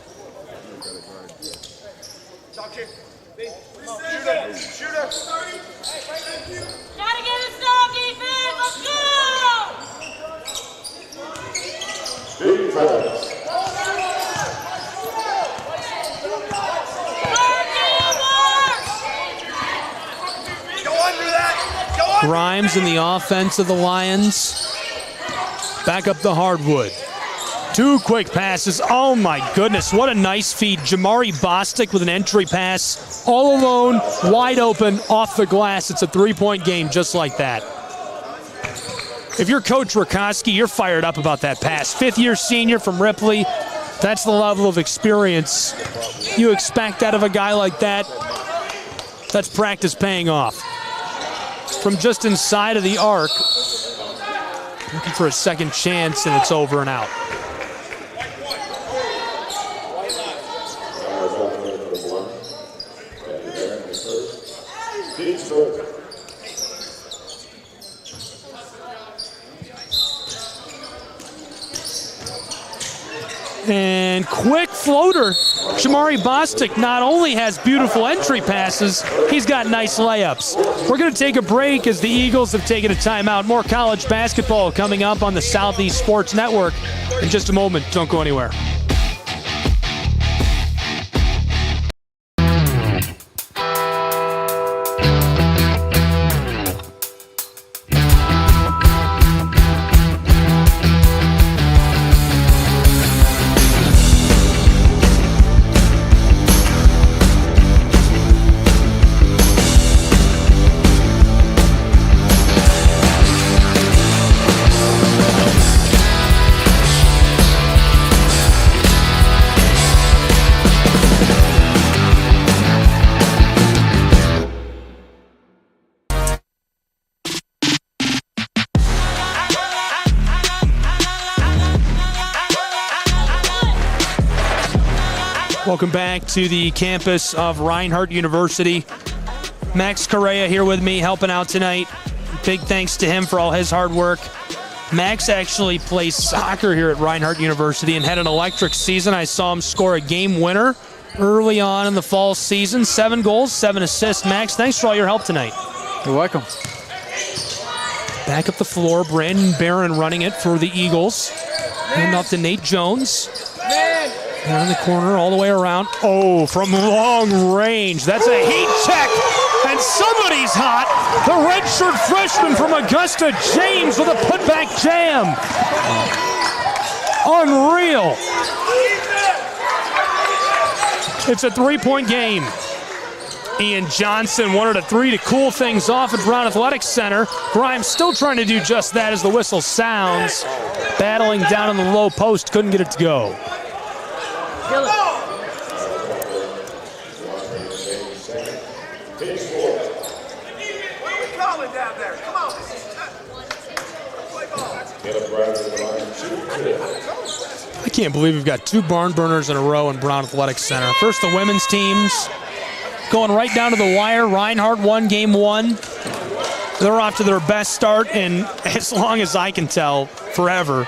Grimes in the offense of the Lions. Back up the hardwood. 2 quick passes. Oh my goodness, what a nice feed. Jamari Bostic with an entry pass. All alone, wide open, off the glass. It's a 3-point game just like that. If you're Coach Rakoski, you're fired up about that pass. 5th-year senior from Ripley. That's the level of experience you expect out of a guy like that. That's practice paying off. from just inside of the arc. Looking for a second chance, and it's over and out. And quick floater. Shamari Bostic not only has beautiful entry passes, he's got nice layups. We're going to take a break as the Eagles have taken a timeout. More college basketball coming up on the Southeast Sports Network in just a moment. Don't go anywhere. Welcome back to the campus of Reinhardt University. Max Correa here with me, helping out tonight. Big thanks to him for all his hard work. Max actually plays soccer here at Reinhardt University and had an electric season. I saw him score a game winner early on in the fall season. 7 goals, 7 assists. Max, thanks for all your help tonight. You're welcome. Back up the floor, Brandon Barron running it for the Eagles. And off to Nate Jones. Down in the corner, all the way around. Oh, from long range. That's a heat check. And somebody's hot. The redshirt freshman from Augusta, James, with a putback jam. Unreal. It's a 3-point game. Ian Johnson wanted a 3 to cool things off at Brown Athletic Center. Grimes still trying to do just that as the whistle sounds. Battling down in the low post, couldn't get it to go. I can't believe we've got 2 barn burners in a row in Brown Athletic Center. First, the women's teams going right down to the wire. Reinhardt won game 1. They're off to their best start in, as long as I can tell, forever.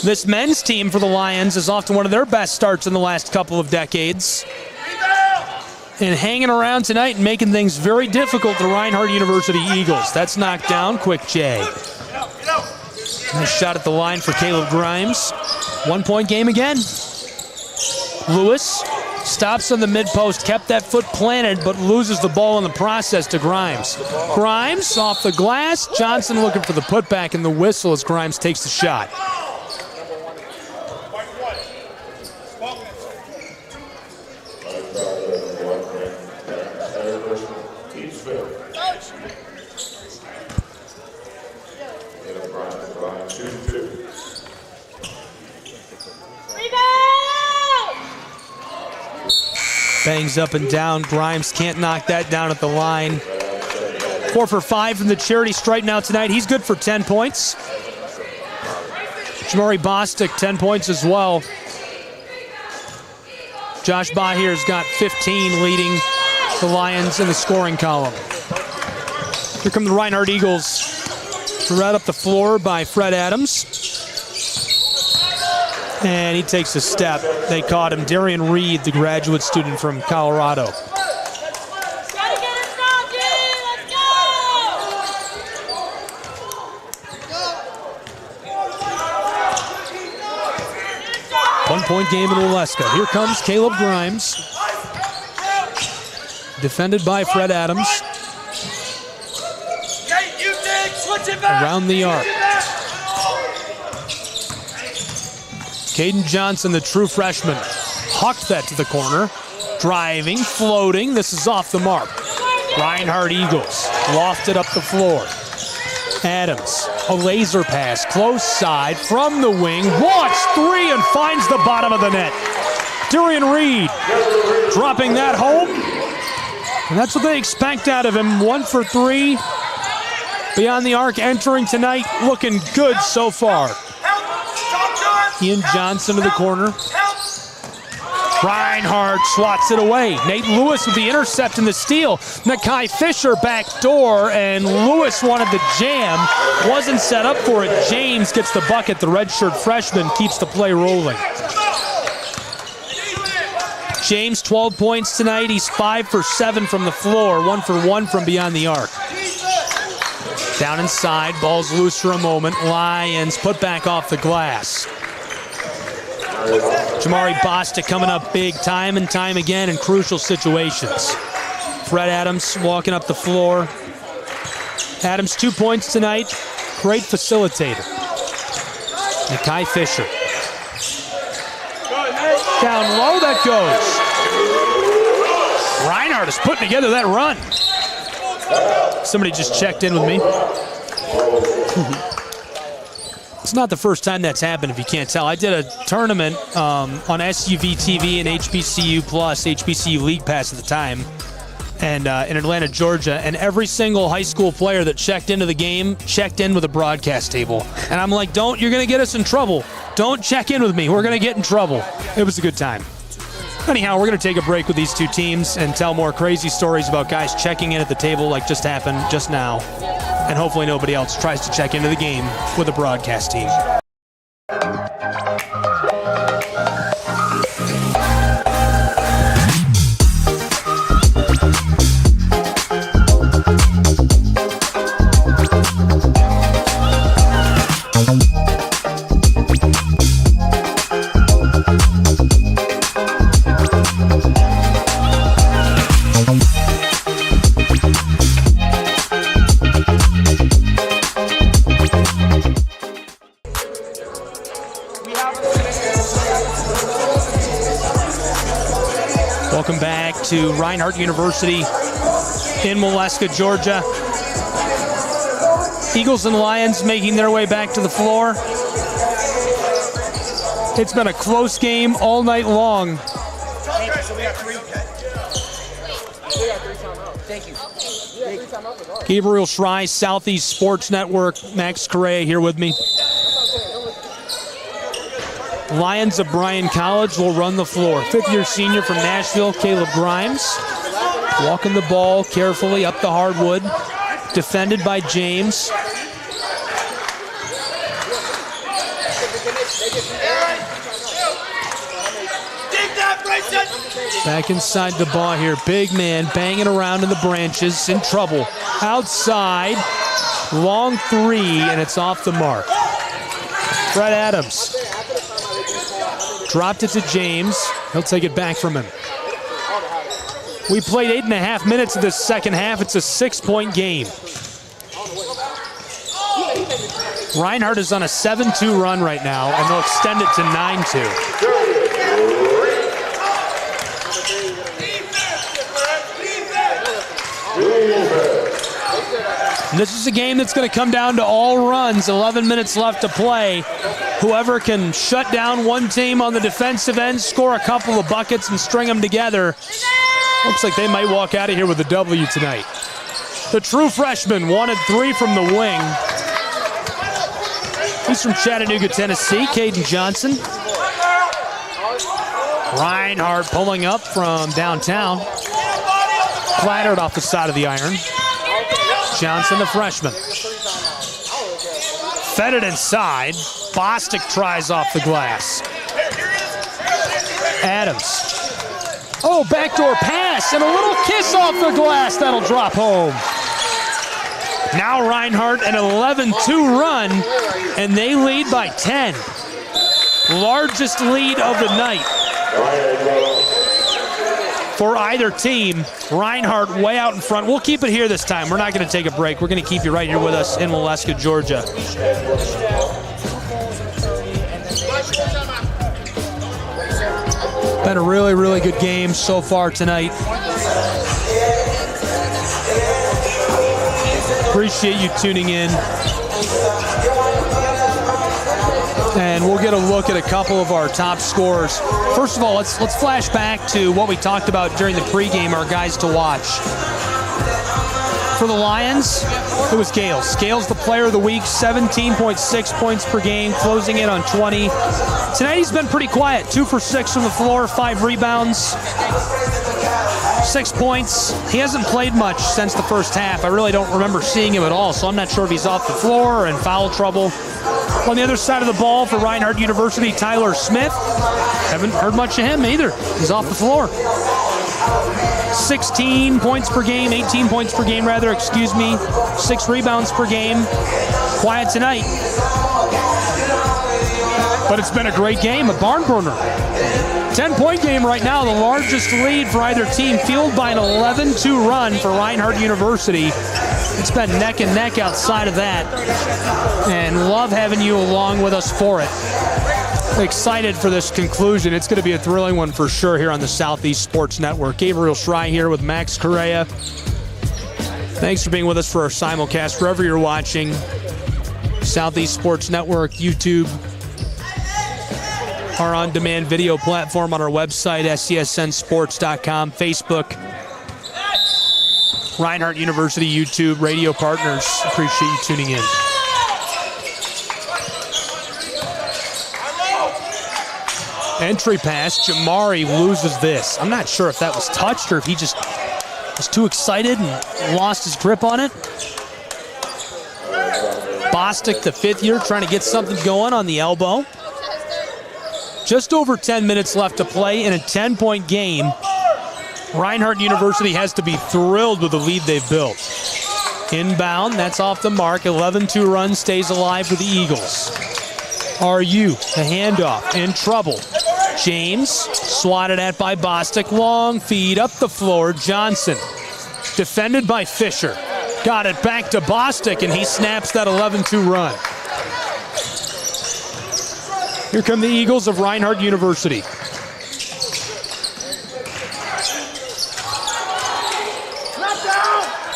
This men's team for the Lions is off to one of their best starts in the last couple of decades. And hanging around tonight and making things very difficult for the Reinhardt University Eagles. That's knocked down. Quick J. Nice shot at the line for Caleb Grimes. 1-point game again. Lewis stops on the mid-post, kept that foot planted, but loses the ball in the process to Grimes. Grimes off the glass. Johnson looking for the putback and the whistle as Grimes takes the shot. Bangs up and down. Grimes can't knock that down at the line. 4 for 5 from the charity stripe now tonight. He's good for 10 points. Shamari Bostic, 10 points as well. Josh Bahir's got 15, leading the Lions in the scoring column. Here come the Reinhardt Eagles. Right up the floor by Fred Adams. And he takes a step. They caught him. Darian Reed, the graduate student from Colorado. One-point game in Waleska. Here comes Caleb Grimes. Defended by Fred Adams. Around the arc. Caden Johnson, the true freshman, hucked that to the corner. Driving, floating. This is off the mark. Reinhardt Eagles lofted up the floor. Adams, a laser pass, close side from the wing. Walks 3 and finds the bottom of the net. Darian Reed dropping that home. And that's what they expect out of him. 1 for 3. Beyond the arc entering tonight, looking good so far. Ian Johnson to the corner. Reinhardt swats it away. Nate Lewis with the intercept and the steal. Nakai Fisher back door, and Lewis wanted the jam. Wasn't set up for it. James gets the bucket. The redshirt freshman keeps the play rolling. James, 12 points tonight. He's 5 for 7 from the floor, 1 for 1 from beyond the arc. Down inside, ball's loose for a moment. Lions put back off the glass. Jamari Bostic coming up big time and time again in crucial situations. Fred Adams walking up the floor. Adams, 2 points tonight. Great facilitator. Nakai Fisher. Down low that goes. Reinhardt is putting together that run. Somebody just checked in with me. It's not the first time that's happened, if you can't tell. I did a tournament on SUV TV and HBCU Plus, HBCU League Pass at the time, and in Atlanta, Georgia. And every single high school player that checked into the game checked in with a broadcast table. And I'm like, you're going to get us in trouble. Don't check in with me. We're going to get in trouble. It was a good time. Anyhow, we're going to take a break with these two teams and tell more crazy stories about guys checking in at the table like just happened just now. And hopefully nobody else tries to check into the game with a broadcast team. Welcome back to Reinhardt University in Molesca, Georgia. Eagles and Lions making their way back to the floor. It's been a close game all night long. Thank you. Gabriel Schrei, Southeast Sports Network. Max Correa here with me. Lions of Bryan College will run the floor. Fifth-year senior from Nashville, Caleb Grimes. Walking the ball carefully up the hardwood. Defended by James. Back inside the ball here. Big man banging around in the branches. In trouble. Outside. Long three, and it's off the mark. Fred Adams. Dropped it to James. He'll take it back from him. We played 8.5 minutes of this second half. It's a 6-point game. Reinhardt is on a 7-2 run right now, and they'll extend it to 9-2. And this is a game that's going to come down to all runs. 11 minutes left to play. Whoever can shut down one team on the defensive end, score a couple of buckets, and string them together. Looks like they might walk out of here with a W tonight. The true freshman wanted 3 from the wing. He's from Chattanooga, Tennessee, Caden Johnson. Reinhardt pulling up from downtown. Clattered off the side of the iron. Johnson, the freshman. Fed it inside. Bostic tries off the glass. Adams. Oh, backdoor pass and a little kiss off the glass. That'll drop home. Now Reinhardt an 11-2 run, and they lead by 10. Largest lead of the night for either team. Reinhardt way out in front. We'll keep it here this time. We're not going to take a break. We're going to keep you right here with us in Molesca, Georgia. Been a really, really good game so far tonight. Appreciate you tuning in. And we'll get a look at a couple of our top scorers. First of all, let's flash back to what we talked about during the pregame, our guys to watch. For the Lions, it was Gales. Scales, the player of the week, 17.6 points per game, closing in on 20. Tonight he's been pretty quiet. 2 for 6 from the floor, 5 rebounds, 6 points. He hasn't played much since the first half. I really don't remember seeing him at all, so I'm not sure if he's off the floor or in foul trouble. On the other side of the ball for Reinhardt University, Tyler Smith. Haven't heard much of him either. He's off the floor. 16 points per game, 18 points per game rather, 6 rebounds per game. Quiet tonight. But it's been a great game, a barn burner. 10-point game right now, the largest lead for either team, fueled by an 11-2 run for Reinhardt University. It's been neck and neck outside of that. And love having you along with us for it. Excited for this conclusion. It's going to be a thrilling one for sure here on the Southeast Sports Network. Gabriel Schrei here with Max Correa. Thanks for being with us for our simulcast wherever you're watching. Southeast Sports Network, YouTube, our on-demand video platform on our website, SCSNsports.com, Facebook, Reinhardt University YouTube, radio partners. Appreciate you tuning in. Entry pass, Jamari loses this. I'm not sure if that was touched or if he just was too excited and lost his grip on it. Bostic, the 5th year, trying to get something going on the elbow. Just over 10 minutes left to play in a 10-point game. Reinhardt University has to be thrilled with the lead they've built. Inbound, that's off the mark. 11-2 run stays alive for the Eagles. RU, the handoff, in trouble. James, swatted at by Bostic. Long feed up the floor. Johnson, defended by Fisher. Got it back to Bostic, and he snaps that 11-2 run. Here come the Eagles of Reinhardt University.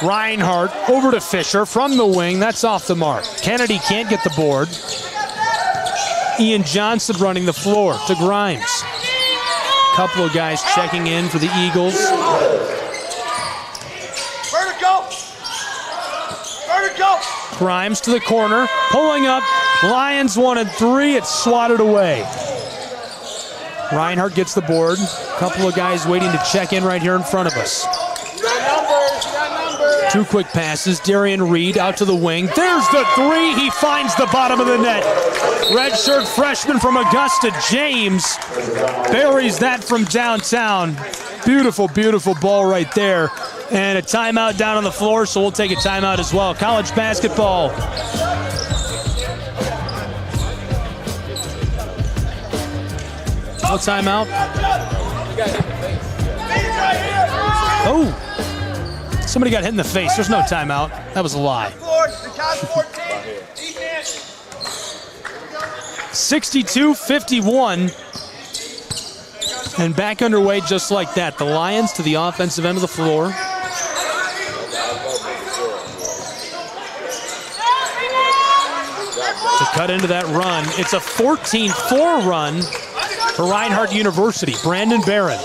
Reinhardt over to Fisher from the wing. That's off the mark. Kennedy can't get the board. Ian Johnson running the floor to Grimes. Couple of guys checking in for the Eagles. Vertical! Vertical! Grimes to the corner, pulling up. Lions wanted 3, it's swatted away. Reinhardt gets the board. Couple of guys waiting to check in right here in front of us. 2 quick passes. Darian Reed out to the wing. There's the 3. He finds the bottom of the net. Redshirt freshman from Augusta, James, buries that from downtown. Beautiful, beautiful ball right there. And a timeout down on the floor, so we'll take a timeout as well. College basketball. No timeout. Oh. Somebody got hit in the face. There's no timeout. That was a lie. 62-51. And back underway just like that. The Lions to the offensive end of the floor. To cut into that run. It's a 14-4 run for Reinhardt University. Brandon Barron.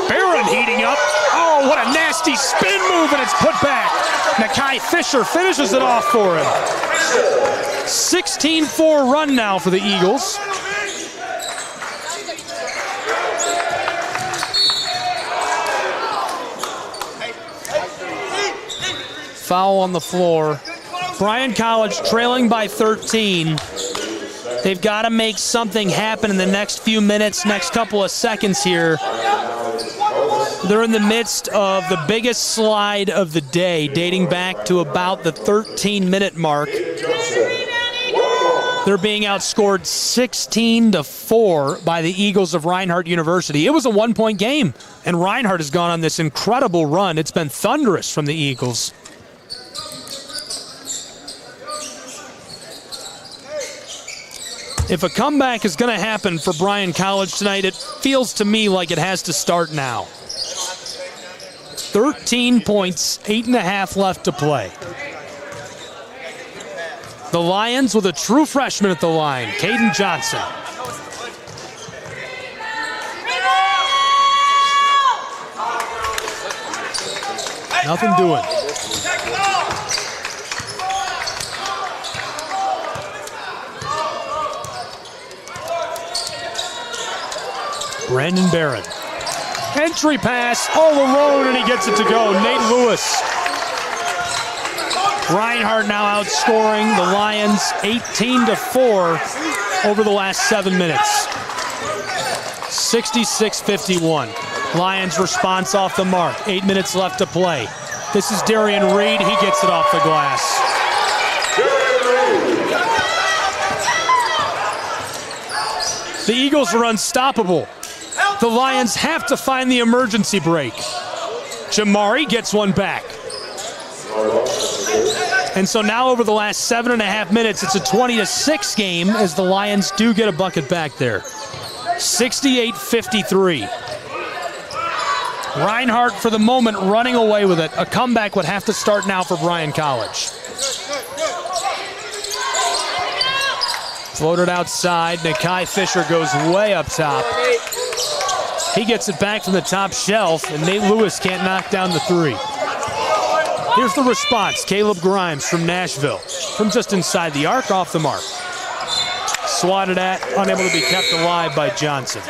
Barron heating up. Oh, what a nasty spin move, and it's put back. Nakai Fisher finishes it off for him. 16-4 run now for the Eagles. Foul on the floor. Bryan College trailing by 13. They've got to make something happen in the next few minutes, next couple of seconds here. They're in the midst of the biggest slide of the day, dating back to about the 13-minute mark. They're being outscored 16-4 by the Eagles of Reinhardt University. It was a 1-point game, and Reinhardt has gone on this incredible run. It's been thunderous from the Eagles. If a comeback is going to happen for Bryan College tonight, it feels to me like it has to start now. 13 points, 8.5 left to play. The Lions with a true freshman at the line, Caden Johnson. Nothing doing. Brandon Barron. Entry pass all alone, and he gets it to go. Nate Lewis. Reinhardt now outscoring the Lions 18-4 over the last 7 minutes. 66-51. Lions response off the mark. 8 minutes left to play. This is Darian Reed. He gets it off the glass. The Eagles are unstoppable. The Lions have to find the emergency break. Jamari gets one back. And so now over the last 7.5 minutes, it's a 20-6 game as the Lions do get a bucket back there. 68-53. Reinhardt, for the moment, running away with it. A comeback would have to start now for Bryan College. Floated outside. Nakai Fisher goes way up top. He gets it back from the top shelf, and Nate Lewis can't knock down the three. Here's the response. Caleb Grimes from Nashville. From just inside the arc, off the mark. Swatted at, unable to be kept alive by Johnson.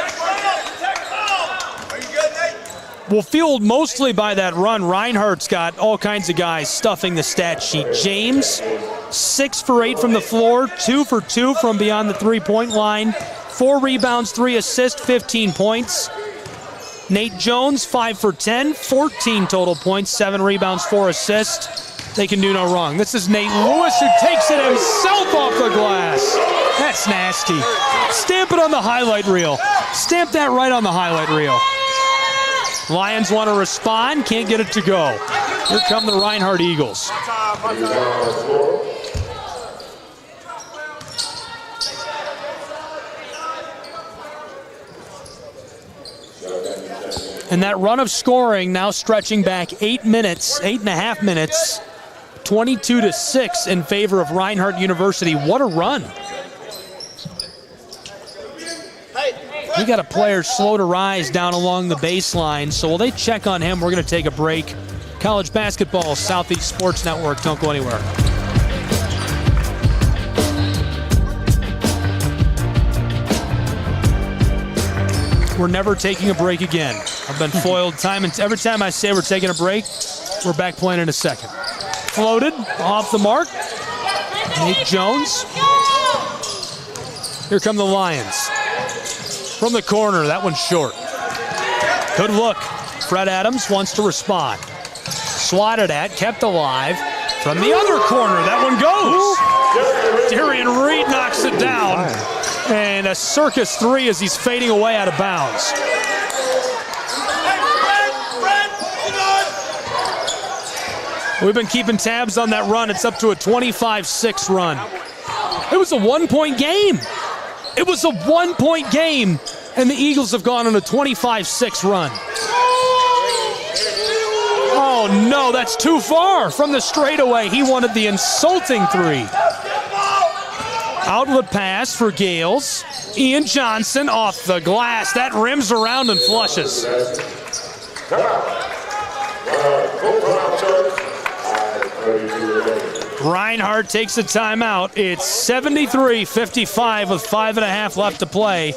Well, fueled mostly by that run, Reinhardt's got all kinds of guys stuffing the stat sheet. James, 6 for 8 from the floor, 2 for 2 from beyond the three-point line, 4 rebounds, 3 assists, 15 points. Nate Jones, 5 for 10, 14 total points, 7 rebounds, 4 assists. They can do no wrong. This is Nate Lewis, who takes it himself off the glass. That's nasty. Stamp it on the highlight reel. Stamp that right on the highlight reel. Lions want to respond, can't get it to go. Here come the Reinhardt Eagles. And that run of scoring now stretching back 8 minutes, 8.5 minutes, 22-6 in favor of Reinhardt University. What a run. We got a player slow to rise down along the baseline, so while they check on him, we're going to take a break. College basketball, Southeast Sports Network. Don't go anywhere. We're never taking a break again. I've been foiled time, and every time I say we're taking a break, we're back playing in a second. Floated, off the mark. Nate Jones. Here come the Lions. From the corner, that one's short. Good look. Fred Adams wants to respond. Swatted at, kept alive. From the other corner, that one goes. Darian Reed knocks it down. And a circus three as he's fading away out of bounds. We've been keeping tabs on that run. It's up to a 25-6 run. It was a one-point game. It was a one-point game, and the Eagles have gone on a 25-6 run. Oh, no, that's too far from the straightaway. He wanted the insulting three. Outlet pass for Gales. Ian Johnson off the glass. That rims around and flushes. Reinhardt takes a timeout. It's 73-55 with 5.5 left to play.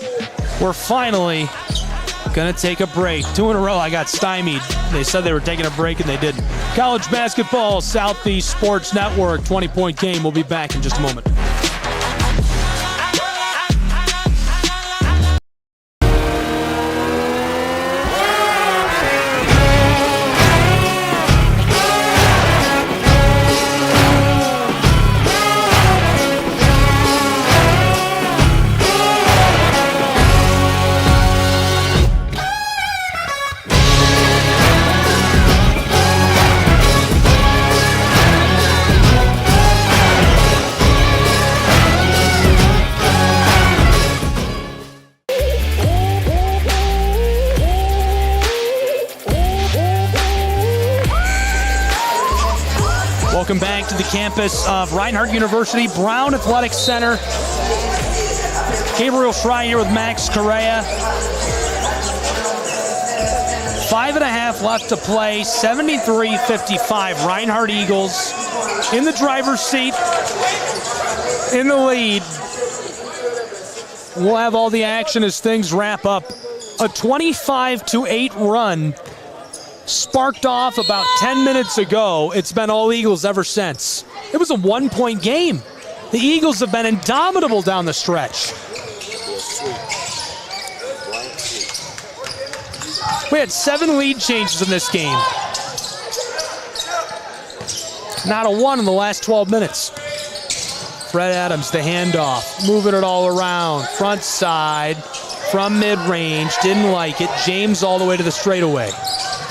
We're finally going to take a break. 2 in a row, I got stymied. They said they were taking a break, and they didn't. College basketball, Southeast Sports Network, 20-point game. We'll be back in just a moment. back to the campus of Reinhardt University, Brown Athletic Center. Gabriel Schrei here with Max Correa. 5.5 left to play, 73-55. Reinhardt Eagles in the driver's seat, in the lead. We'll have all the action as things wrap up. A 25-8 run sparked off about 10 minutes ago. It's been all Eagles ever since. It was a 1-point game. The Eagles have been indomitable down the stretch. We had 7 lead changes in this game. Not a one in the last 12 minutes. Fred Adams, the handoff, moving it all around. Front side, from mid-range, didn't like it. James all the way to the straightaway.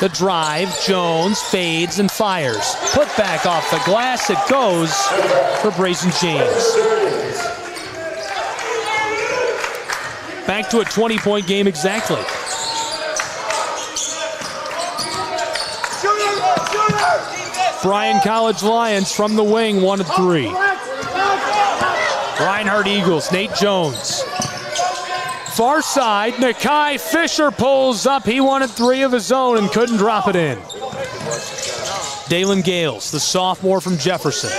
The drive, Jones fades and fires. Put back off the glass, it goes for Brayson James. Back to a 20-point game exactly. Bryan College Lions from the wing, 1-3. Reinhardt Eagles, Nate Jones. Far side, Nakai Fisher pulls up. He wanted 3 of his own and couldn't drop it in. Dalen Gales, the sophomore from Jefferson.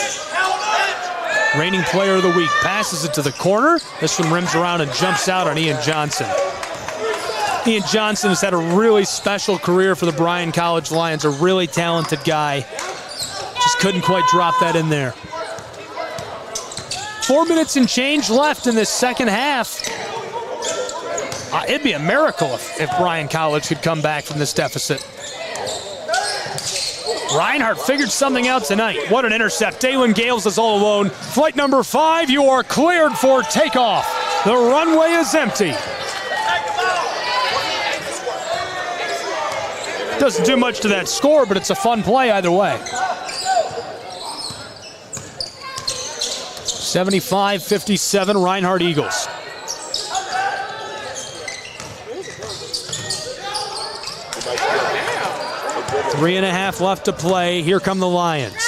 Reigning player of the week, passes it to the corner. This one rims around and jumps out on Ian Johnson. Ian Johnson has had a really special career for the Bryan College Lions, a really talented guy. Just couldn't quite drop that in there. 4 minutes and change left in this second half. It'd be a miracle if Bryan College could come back from this deficit. Reinhardt figured something out tonight. What an intercept. Dalen Gales is all alone. Flight number 5, you are cleared for takeoff. The runway is empty. Doesn't do much to that score, but it's a fun play either way. 75-57, Reinhardt Eagles. Three and a half left to play. Here come the Lions.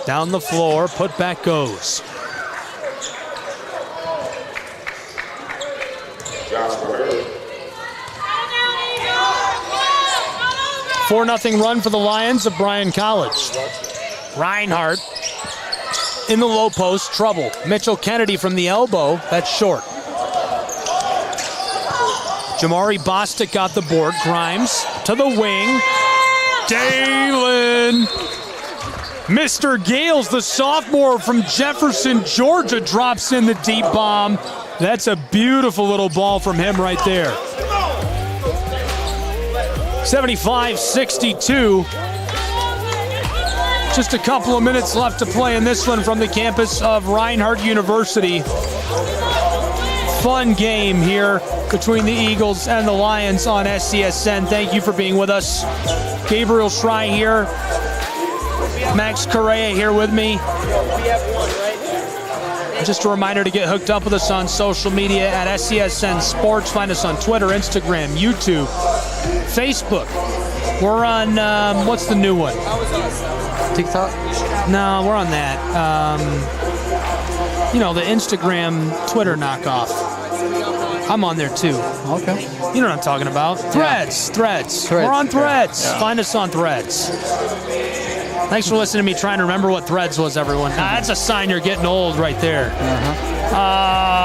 Down the floor, put back goes. Four 4-0 run for the Lions of Bryan College. Reinhardt in the low post, trouble. Mitchell Kennedy from the elbow, that's short. Jamari Bostic got the board. Grimes to the wing. Dalen. Mr. Gales, the sophomore from Jefferson, Georgia, drops in the deep bomb. That's a beautiful little ball from him right there. 75-62. Just a couple of minutes left to play in this one from the campus of Reinhardt University. Fun game here between the Eagles and the Lions on SCSN. Thank you for being with us. Gabriel Schrei here. Max Correa here with me. Just a reminder to get hooked up with us on social media at SCSN Sports. Find us on Twitter, Instagram, YouTube, Facebook. We're on, what's the new one? TikTok? No, we're on that. You know, the Instagram, Twitter knockoff. I'm on there too. Okay. You know what I'm talking about. Threads. We're on Threads. Yeah. Find us on Threads. Thanks for listening to me trying to remember what Threads was, everyone. That's a sign you're getting old right there.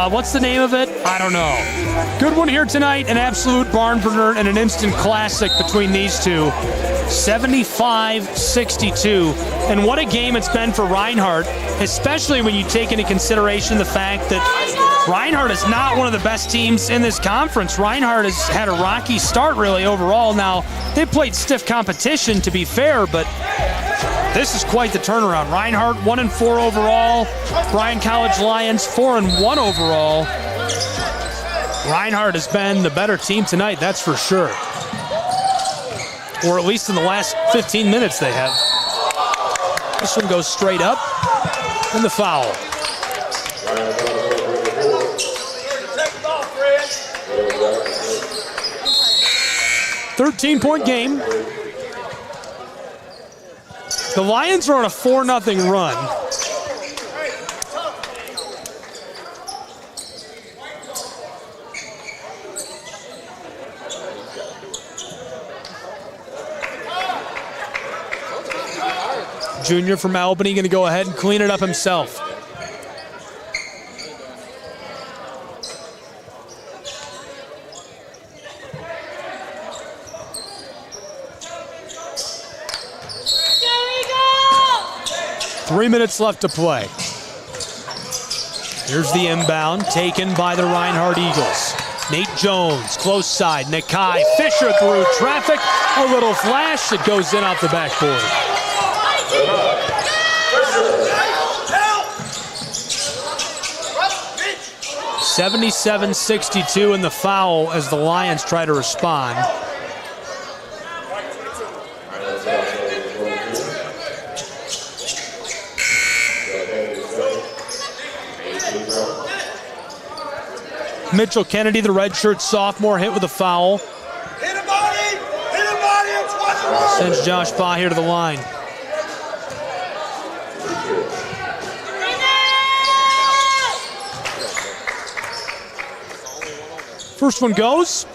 What's the name of it? I don't know. Good one here tonight. An absolute barn burner and an instant classic between these two. 75-62. And what a game it's been for Reinhardt, especially when you take into consideration the fact that Reinhardt is not one of the best teams in this conference. Reinhardt has had a rocky start, really, overall. Now, they played stiff competition, to be fair, but this is quite the turnaround. Reinhardt 1-4 overall. Bryan College Lions 4-1 overall. Reinhardt has been the better team tonight, that's for sure. Or at least in the last 15 minutes they have. This one goes straight up, and the foul. The Lions are on a 4-0 run. Junior from Albany going to go ahead and clean it up himself. Go! 3 minutes left to play. Here's the inbound taken by the Reinhardt Eagles. Nate Jones, close side. Nakai Fisher through traffic. A little flash. It goes in off the backboard. 77-62 in the foul as the Lions try to respond. Mitchell Kennedy, the redshirt sophomore, hit with a foul. Hit him, Marty! Hit him, Marty! It's 1-1! Sends Josh Baugh here to the line. First one goes.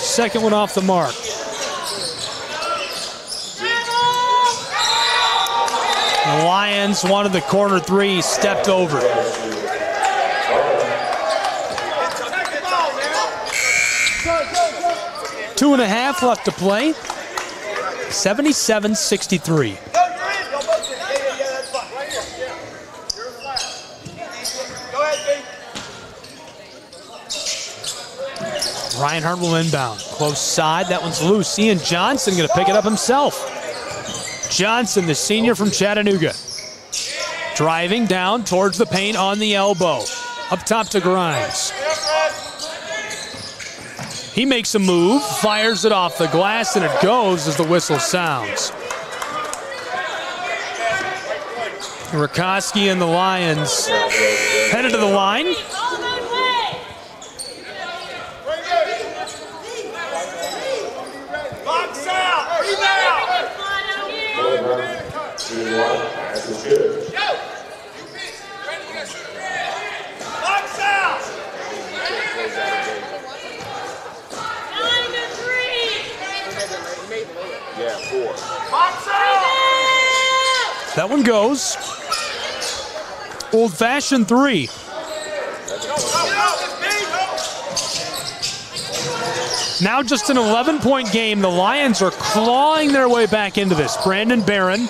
Second one off the mark. The Lions wanted the corner three, stepped over it. Two and a half left to play. 77-63. Reinhardt will inbound. Close side. That one's loose. Ian Johnson going to pick it up himself. Johnson, the senior from Chattanooga. Driving down towards the paint on the elbow. Up top to Grimes. He makes a move, fires it off the glass, and it goes as the whistle sounds. Rakoski and the Lions headed to the line. Box out! Rebound! Box out! Yeah, 4. Box out! That one goes. Old-fashioned three. Now just an 11-point game. The Lions are clawing their way back into this. Brandon Barron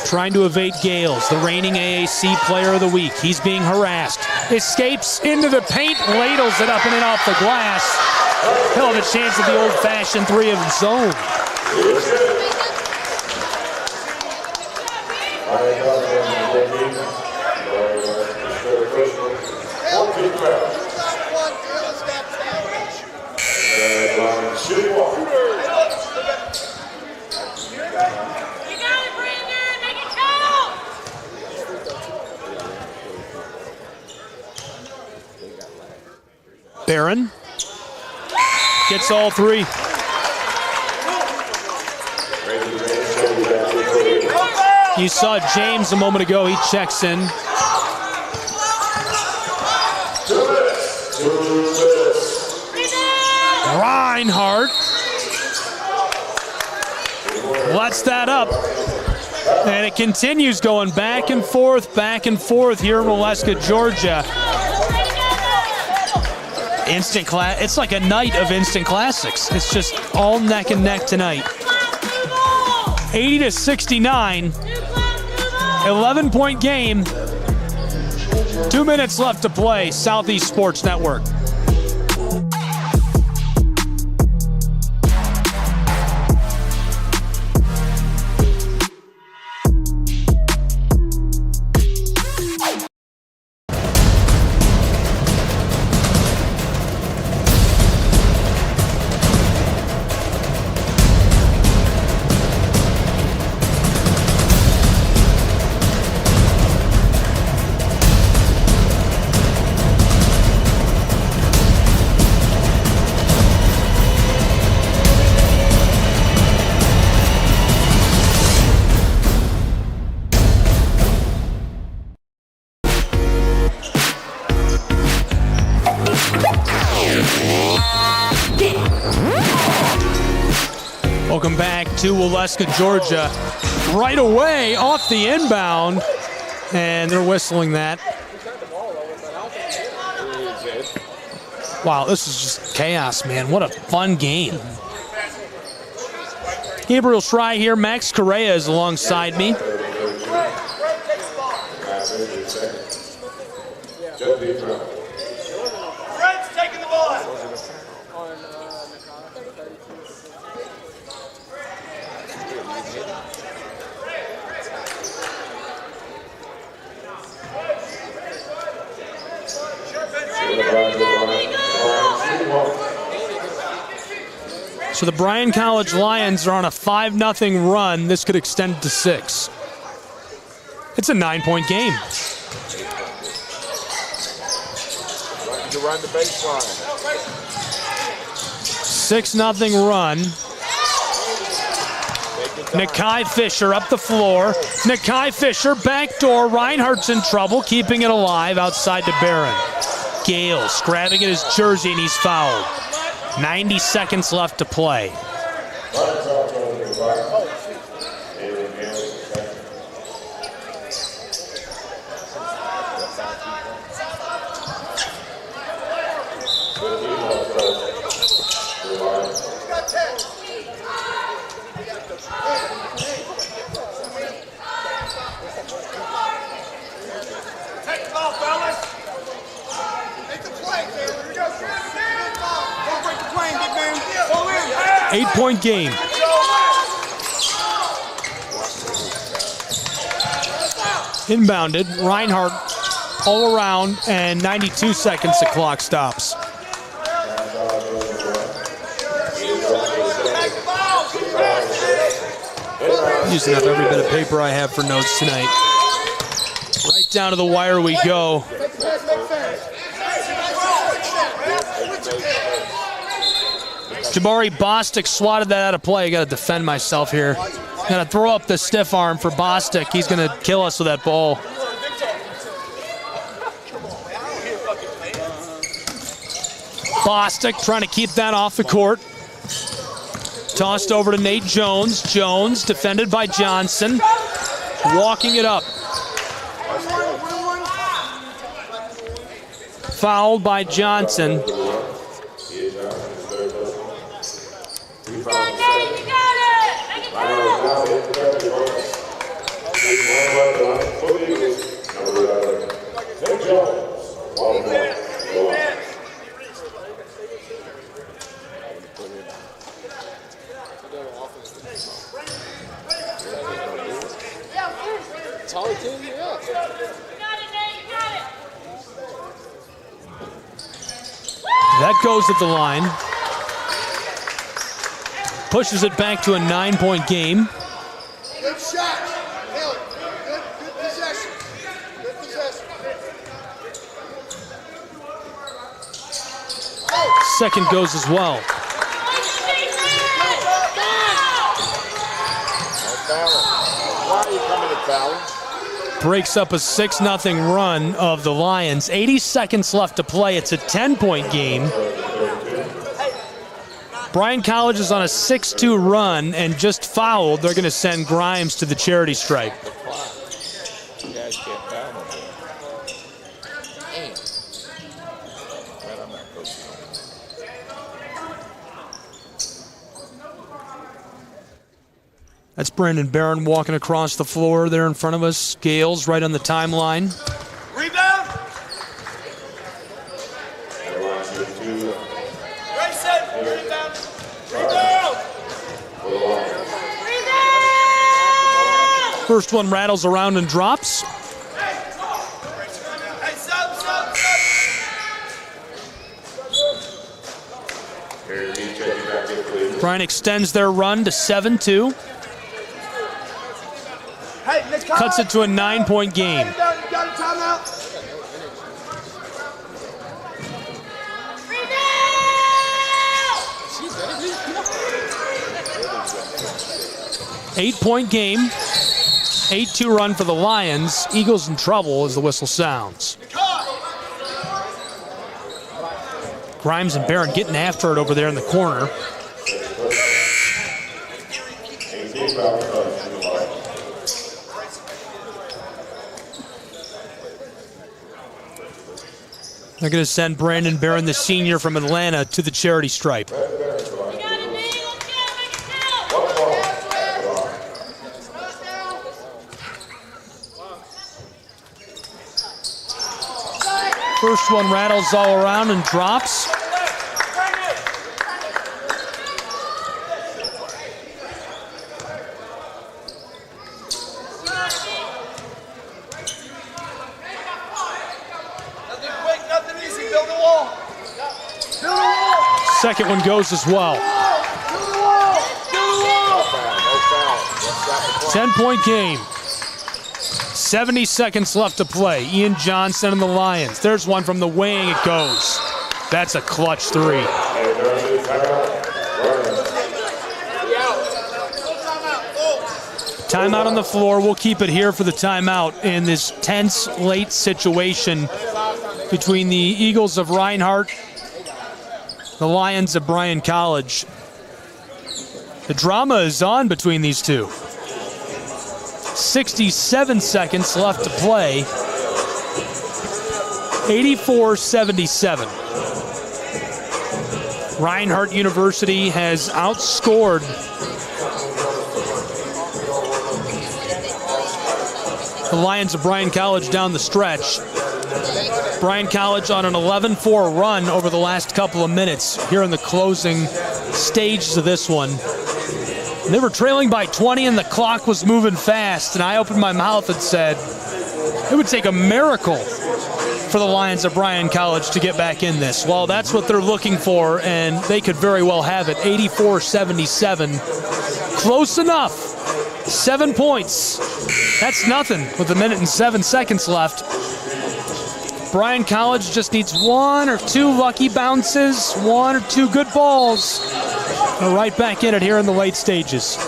trying to evade Gales, the reigning AAC player of the week. He's being harassed. Escapes into the paint, ladles it up and in off the glass. He'll have a chance at the old-fashioned three of his own. Barron gets all three. You saw James a moment ago. He checks in. Reinhardt lets that up. And it continues going back and forth here in Waleska, Georgia. Instant class. It's like a night of instant classics. It's just all neck and neck tonight. 80-69. 11-point game. 2 minutes left to play. Southeast Sports Network. Welcome back to Waleska, Georgia. Right away off the inbound, and they're whistling that. Wow, this is just chaos, man. What a fun game. Gabriel Schrei here. Max Correa is alongside me. Fred's taking the ball. So the Bryan College Lions are on a 5-0 run. This could extend to 6. It's a 9-point game. To run the baseline. 6-0 run. Nakai Fisher up the floor. Nakai Fisher, backdoor. Reinhardt's in trouble, keeping it alive outside to Barron. Gales grabbing at his jersey, and he's fouled. 90 seconds left to play. Take the ball, fellas. Make the play, Taylor. Here we go. Don't break the plane, big man. Pull in. 8-point game. Inbounded. Reinhardt all around, and 92 seconds, the clock stops. Using up every bit of paper I have for notes tonight. Right down to the wire we go. Jabari Bostic swatted that out of play. I got to defend myself here. Got to throw up the stiff arm for Bostic. He's going to kill us with that ball. Bostic trying to keep that off the court. Tossed over to Nate Jones. Jones defended by Johnson. Walking it up. Fouled by Johnson. That goes at the line. Pushes it back to a 9-point game. Good shot. Good possession. Good possession. Second goes as well. Why are you coming to foul? Breaks up a 6-0 run of the Lions. 80 seconds left to play. It's a 10-point game. Bryan College is on a 6-2 run and just fouled. They're going to send Grimes to the charity stripe. That's Brandon Barron walking across the floor there in front of us. Gales right on the timeline. Rebound. Right set. Rebound. Rebound. First one rattles around and drops. Hey, sub. Bryan extends their run to 7-2. Hey, Cuts it to a 9-point game. You got a timeout. 8-point game. 8-2 run for the Lions. Eagles in trouble as the whistle sounds. Grimes and Barron getting after it over there in the corner. They're going to send Brandon Barron, the senior from Atlanta, to the charity stripe. First one rattles all around and drops. Second one goes as well. 10-point game. 70 seconds left to play. Ian Johnson and the Lions. There's one from the wing. It goes. That's a clutch three. Timeout on the floor. We'll keep it here for the timeout in this tense late situation between the Eagles of Reinhardt, the Lions of Bryan College. The drama is on between these two. 67 seconds left to play. 84-77. Reinhardt University has outscored the Lions of Bryan College down the stretch. Bryan College on an 11-4 run over the last couple of minutes here in the closing stages of this one. They were trailing by 20 and the clock was moving fast, and I opened my mouth and said it would take a miracle for the Lions of Bryan College to get back in this. Well, that's what they're looking for, and they could very well have it. 84-77. Close enough. 7 points. That's nothing with a minute and 7 seconds left. Bryan College just needs 1 or 2 lucky bounces, 1 or 2 good balls. They're right back in it here in the late stages.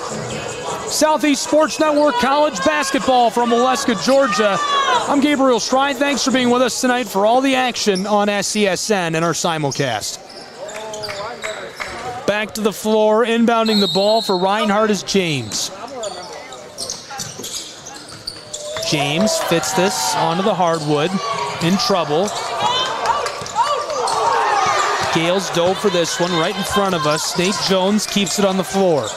Southeast Sports Network College Basketball from Waleska, Georgia. I'm Gabriel Strine. Thanks for being with us tonight for all the action on SCSN and our simulcast. Back to the floor, inbounding the ball for Reinhardt is James. James fits this onto the hardwood. In trouble. Gales dove for this one right in front of us. Nate Jones keeps it on the floor.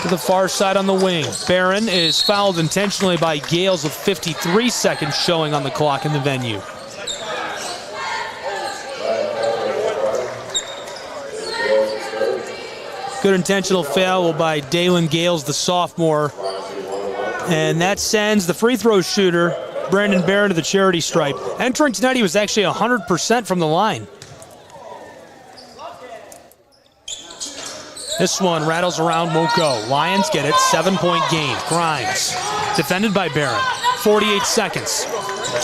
To the far side on the wing. Barron is fouled intentionally by Gales with 53 seconds showing on the clock in the venue. Good intentional foul by Dalen Gales, the sophomore. And that sends the free throw shooter, Brandon Barron, to the charity stripe. Entering tonight, he was actually 100% from the line. This one rattles around, won't go. Lions get it, 7-point game. Grimes, defended by Barron. 48 seconds.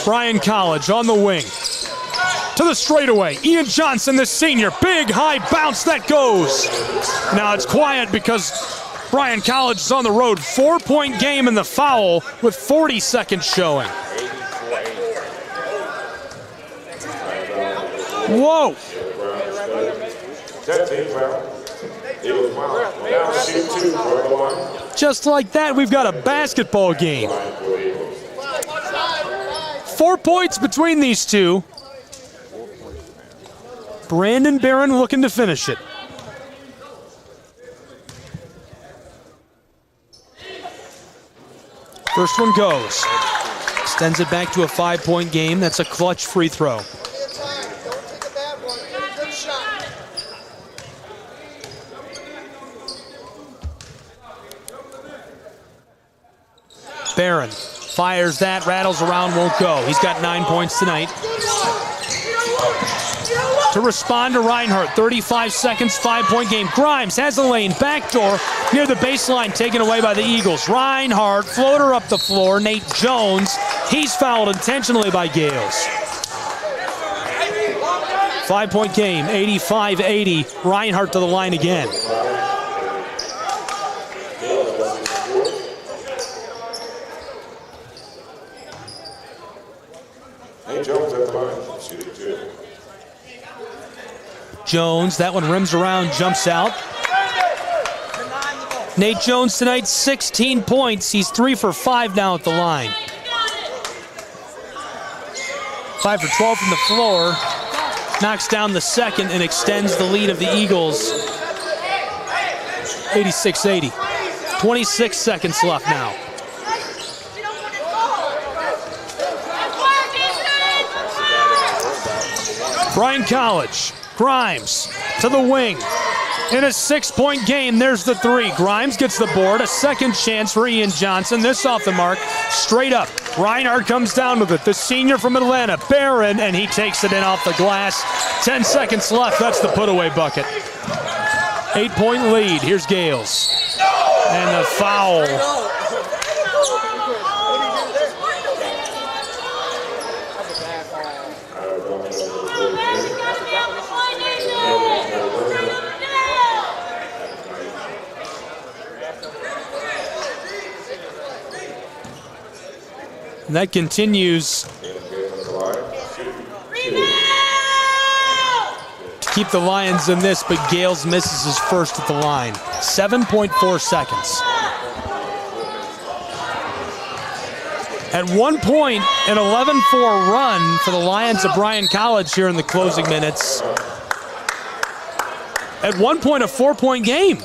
Bryan College on the wing. To the straightaway, Ian Johnson, the senior. Big high bounce, that goes. Now it's quiet because Bryan College is on the road. 4-point game in the foul with 40 seconds showing. Whoa. Just like that, we've got a basketball game. 4 points between these two. Brandon Barron looking to finish it. First one goes. Extends it back to a 5-point game. That's a clutch free throw. Barron fires that, rattles around, won't go. He's got 9 points tonight. To respond to Reinhardt, 35 seconds, 5-point game. Grimes has the lane, backdoor near the baseline, taken away by the Eagles. Reinhardt, floater up the floor. Nate Jones, he's fouled intentionally by Gales. 5-point game, 85-80. Reinhardt to the line again. Jones, that one rims around, jumps out. Nate Jones tonight, 16 points. He's 3 for 5 now at the line. 5 for 12 from the floor. knocks down the second and extends the lead of the Eagles 86-80. 26 seconds left now. Bryan College, Grimes to the wing. In a 6-point game, there's the three. Grimes gets the board, a second chance for Ian Johnson. This off the mark, straight up. Reinhardt comes down with it. The senior from Atlanta, Barron, and he takes it in off the glass. 10 seconds left, that's the put-away bucket. 8-point lead, here's Gales. And the foul. And that continues to keep the Lions in this, but Gales misses his first at the line. 7.4 seconds. At one point, an 11-4 run for the Lions of Bryan College here in the closing minutes. At one point, a 4-point game.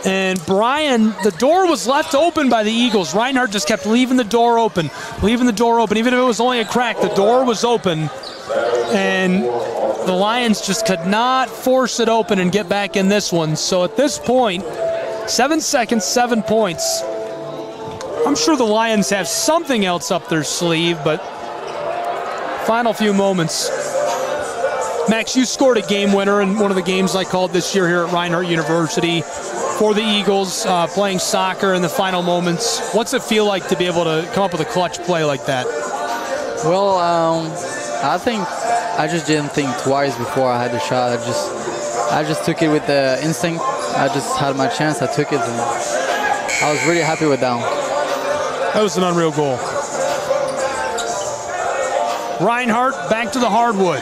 And Bryan, the door was left open by the Eagles. Reinhardt just kept leaving the door open. Even if it was only a crack, the door was open. And the Lions just could not force it open and get back in this one. So at this point, 7 seconds, 7 points. I'm sure the Lions have something else up their sleeve, but final few moments. Max, you scored a game winner in one of the games I called this year here at Reinhardt University for the Eagles, playing soccer in the final moments. What's it feel like to be able to come up with a clutch play like that? Well, I think I just didn't think twice before I had the shot. I just took it with the instinct. I just had my chance. I took it, and I was really happy with that one. That was an unreal goal. Reinhardt back to the hardwood.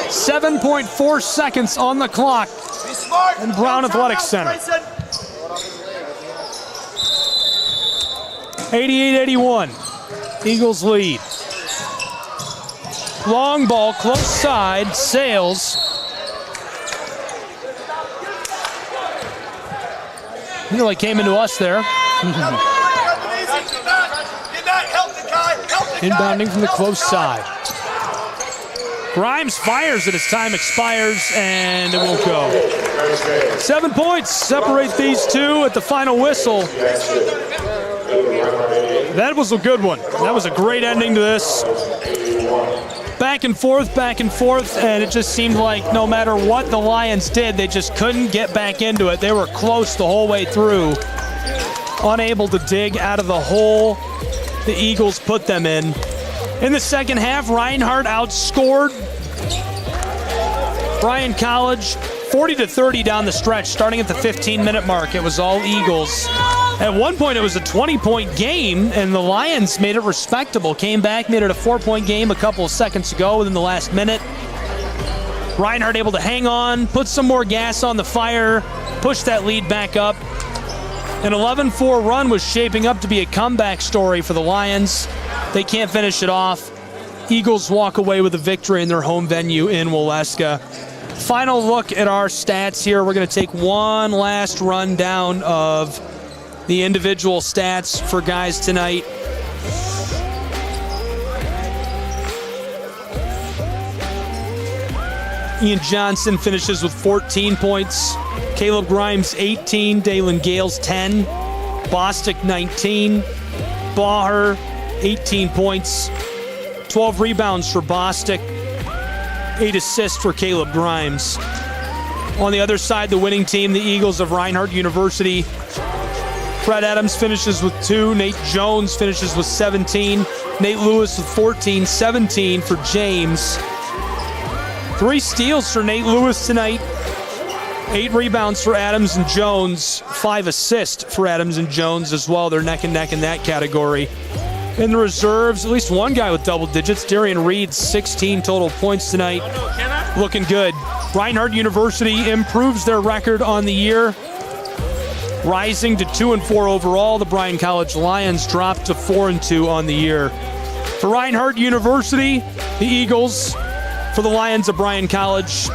7.4 seconds on the clock in Brown Athletic Center. 88-81. Eagles lead. Long ball, close side, Sales. Nearly came into us there. Inbounding from the close side. Grimes fires it as time expires, and it won't go. 7 points separate these two at the final whistle. That was a good one. That was a great ending to this. Back and forth, and it just seemed like no matter what the Lions did, they just couldn't get back into it. They were close the whole way through, unable to dig out of the hole the Eagles put them in. In the second half, Reinhardt outscored Bryan College 40-30 down the stretch, starting at the 15-minute mark. It was all Eagles. At one point, it was a 20-point game, and the Lions made it respectable. Came back, made it a 4-point game a couple of seconds ago within the last minute. Reinhardt able to hang on, put some more gas on the fire, push that lead back up. An 11-4 run was shaping up to be a comeback story for the Lions. They can't finish it off. Eagles walk away with a victory in their home venue in Waleska. Final look at our stats here. We're going to take one last rundown of the individual stats for guys tonight. Ian Johnson finishes with 14 points. Caleb Grimes, 18. Dalen Gales, 10. Bostic, 19. Baher, 18 points. 12 rebounds for Bostic. 8 assists for Caleb Grimes. On the other side, the winning team, the Eagles of Reinhardt University. Fred Adams finishes with 2. Nate Jones finishes with 17. Nate Lewis with 14. 17 for James. 3 steals for Nate Lewis tonight. 8 rebounds for Adams and Jones. 5 assists for Adams and Jones as well. They're neck and neck in that category. In the reserves, at least one guy with double digits. Darian Reed, 16 total points tonight. Looking good. Reinhardt University improves their record on the year, rising to 2-4 overall. The Bryan College Lions dropped to 4-2 on the year. For Reinhardt University, the Eagles, for the Lions of Bryan College,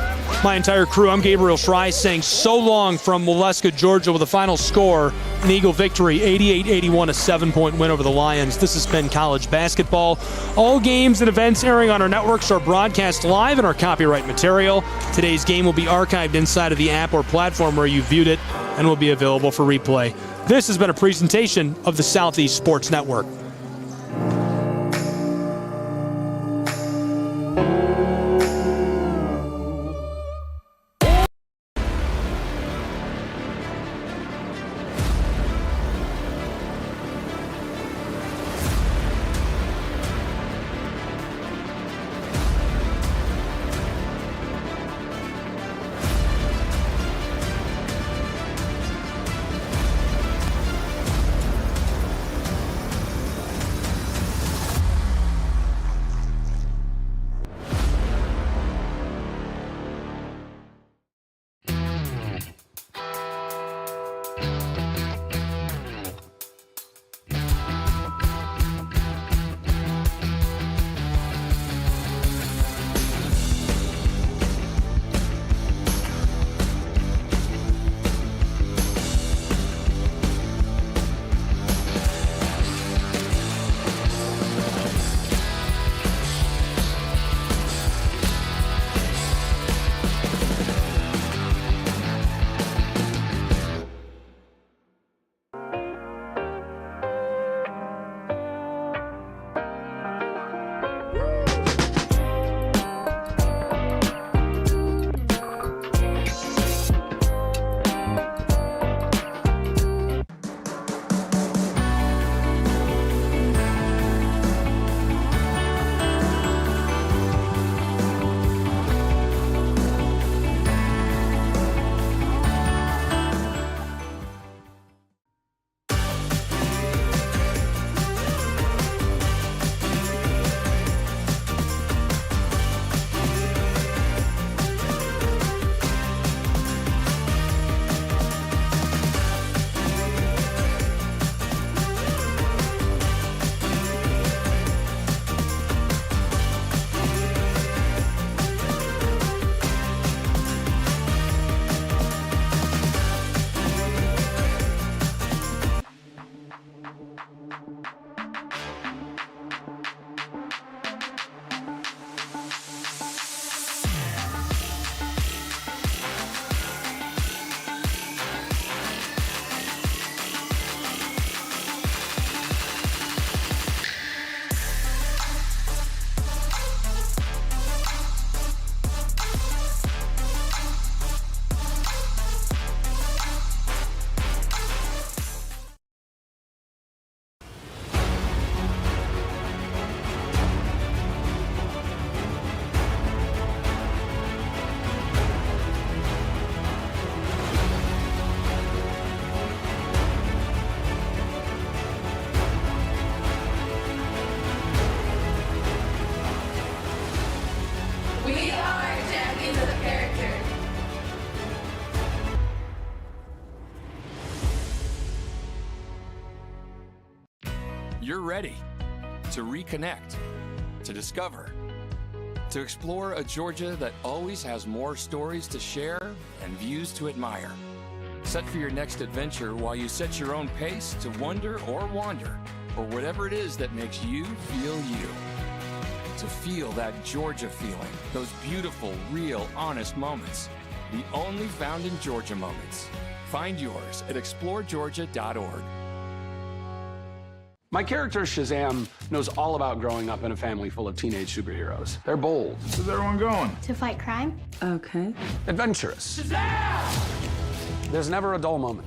my entire crew, I'm Gabriel Schrei saying so long from Waleska, Georgia, with a final score, an Eagle victory, 88-81, a 7-point win over the Lions. This has been college basketball. All games and events airing on our networks are broadcast live in our copyright material. Today's game will be archived inside of the app or platform where you viewed it and will be available for replay. This has been a presentation of the Southeast Sports Network. You're ready to reconnect, to discover, to explore a Georgia that always has more stories to share and views to admire. Set for your next adventure while you set your own pace to wonder or wander, or whatever it is that makes you feel you. To feel that Georgia feeling, those beautiful, real, honest moments. The only found in Georgia moments. Find yours at exploregeorgia.org. My character, Shazam, knows all about growing up in a family full of teenage superheroes. They're bold. Where's everyone going? To fight crime? Okay. Adventurous. Shazam! There's never a dull moment.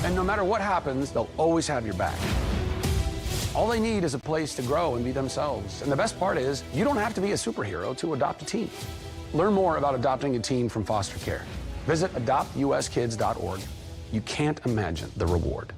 And no matter what happens, they'll always have your back. All they need is a place to grow and be themselves. And the best part is, you don't have to be a superhero to adopt a teen. Learn more about adopting a teen from foster care. Visit adoptuskids.org. You can't imagine the reward.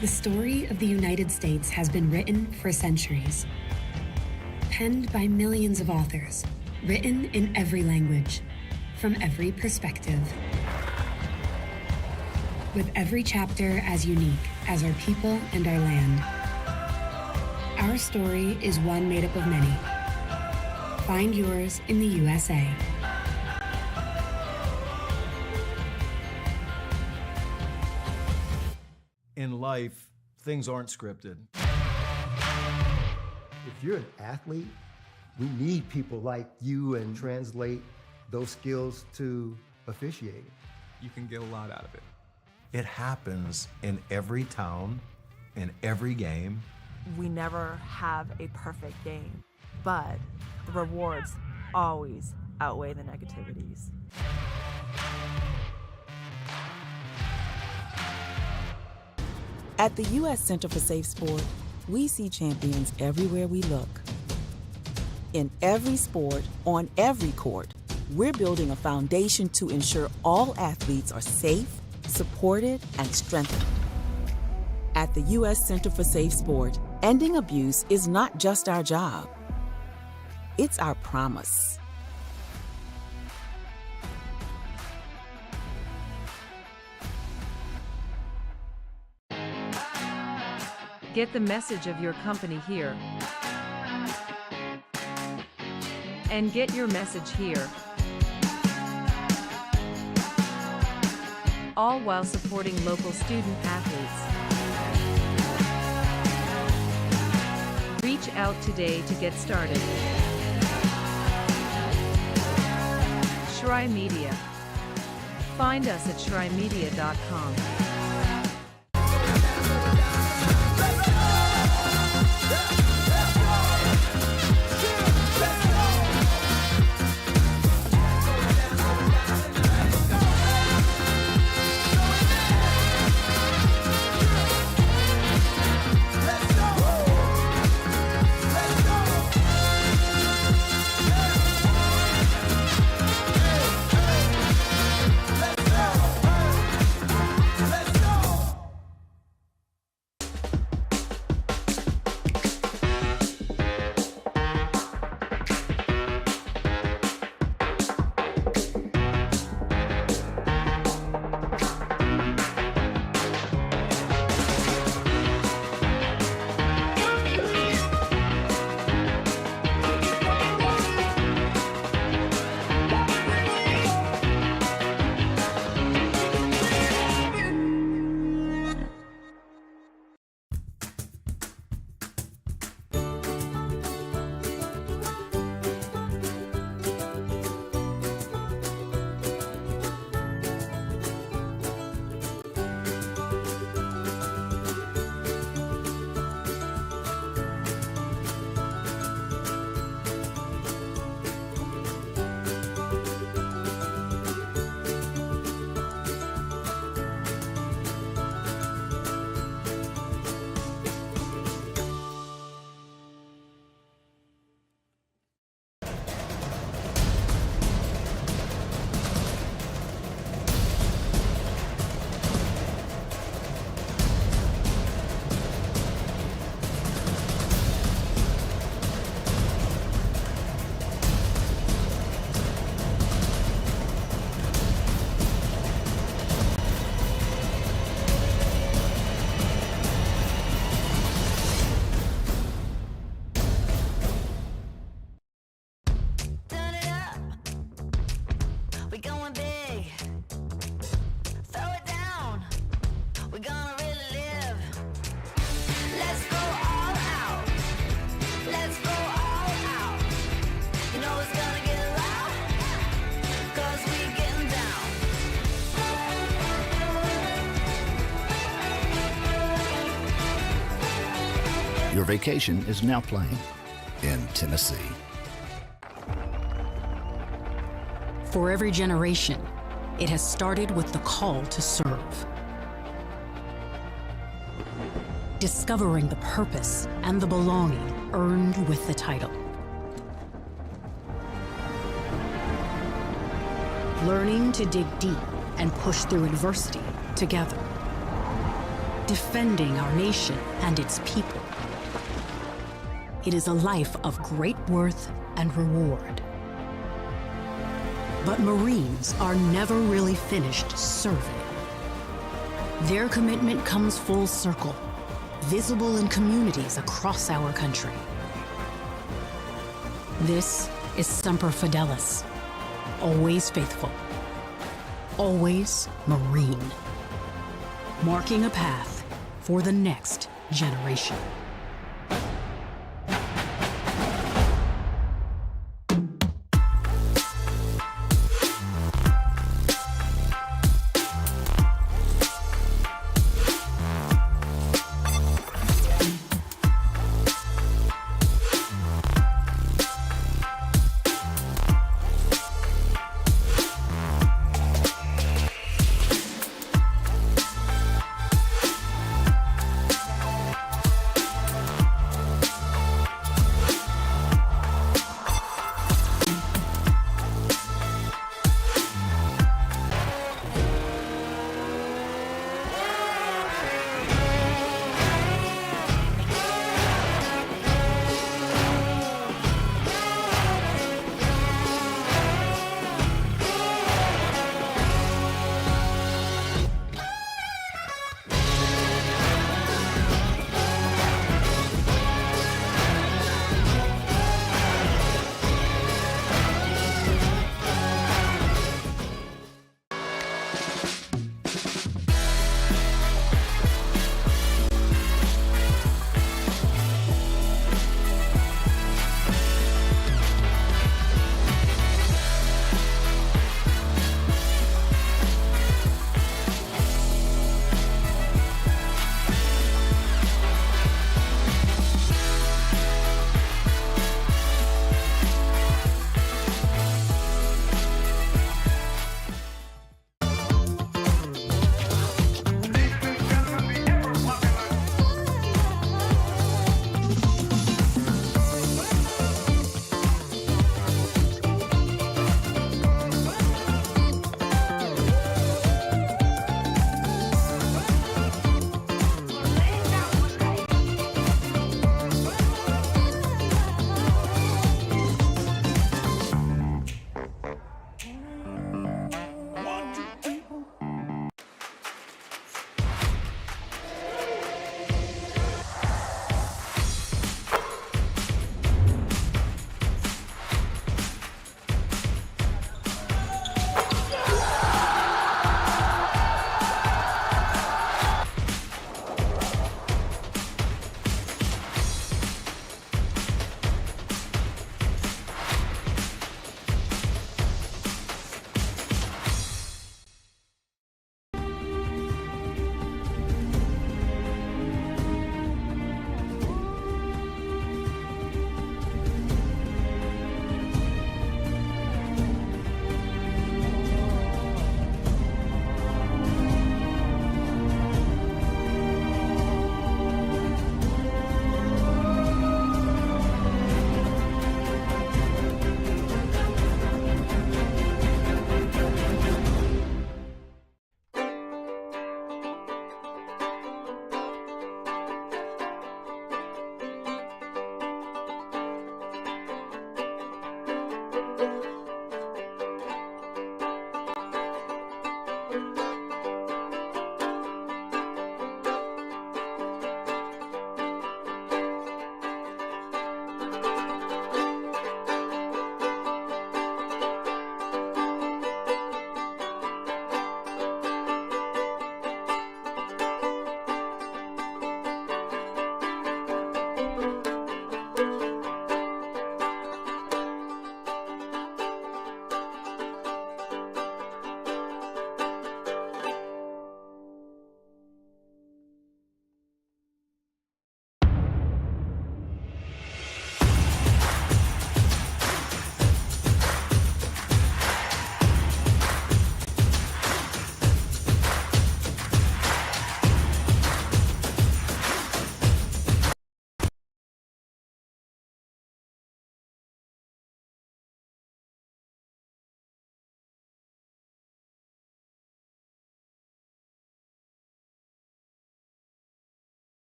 The story of the United States has been written for centuries. Penned by millions of authors, written in every language, from every perspective. With every chapter as unique as our people and our land. Our story is one made up of many. Find yours in the USA. In life, things aren't scripted. If you're an athlete, we need people like you and translate those skills to officiating. You can get a lot out of it. It happens in every town, in every game. We never have a perfect game, but the rewards always outweigh the negativities. At the U.S. Center for Safe Sport, we see champions everywhere we look. In every sport, on every court, we're building a foundation to ensure all athletes are safe, supported, and strengthened. At the U.S. Center for Safe Sport, ending abuse is not just our job. It's our promise. Get the message of your company here. And get your message here. All while supporting local student athletes. Reach out today to get started. Shry Media. Find us at shrymedia.com. Your vacation is now playing in Tennessee. For every generation, it has started with the call to serve. Discovering the purpose and the belonging earned with the title. Learning to dig deep and push through adversity together. defending our nation and its people. It is a life of great worth and reward. But Marines are never really finished serving. Their commitment comes full circle, visible in communities across our country. This is Semper Fidelis, always faithful, always Marine, marking a path for the next generation.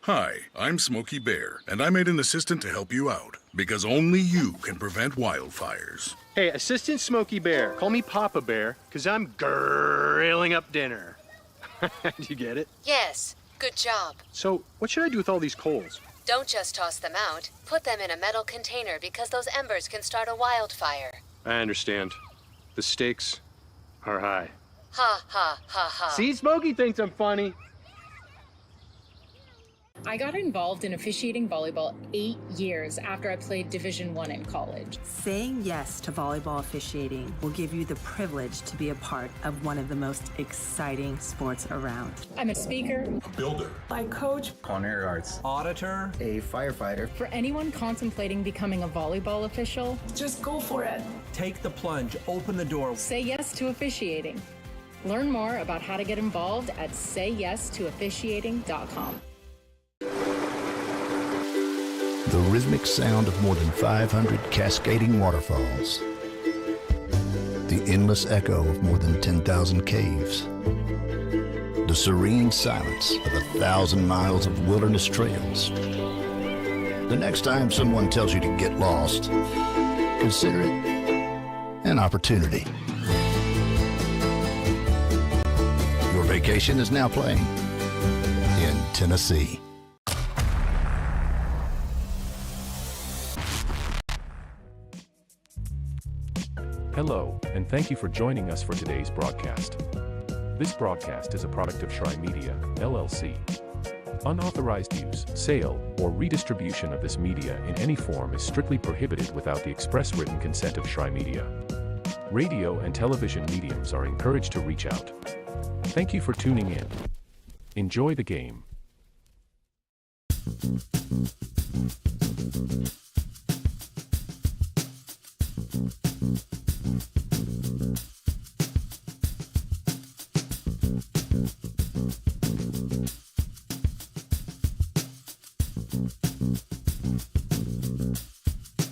Hi, I'm Smokey Bear, and I made an assistant to help you out, because only you can prevent wildfires. Hey, Assistant Smokey Bear, call me Papa Bear, because I'm grilling up dinner. Do you get it? Yes, good job. So, what should I do with all these coals? Don't just toss them out. Put them in a metal container because those embers can start a wildfire. I understand. The stakes are high. Ha ha ha ha. See, Smokey thinks I'm funny. I got involved in officiating volleyball 8 years after I played Division I in college. Saying yes to volleyball officiating will give you the privilege to be a part of one of the most exciting sports around. I'm a speaker, A builder. I coach, Culinary arts. Auditor. A firefighter. For anyone contemplating becoming a volleyball official, just go for it. Take the plunge. Open the door. Say yes to officiating. Learn more about how to get involved at sayyestoofficiating.com. The rhythmic sound of more than 500 cascading waterfalls. The endless echo of more than 10,000 caves. The serene silence of 1,000 miles of wilderness trails. The next time someone tells you to get lost, consider it an opportunity. Your vacation is now playing in Tennessee. Hello, and thank you for joining us for today's broadcast. This broadcast is a product of Shry Media, LLC. Unauthorized use, sale, or redistribution of this media in any form is strictly prohibited without the express written consent of Shry Media. Radio and television mediums are encouraged to reach out. Thank you for tuning in. Enjoy the game.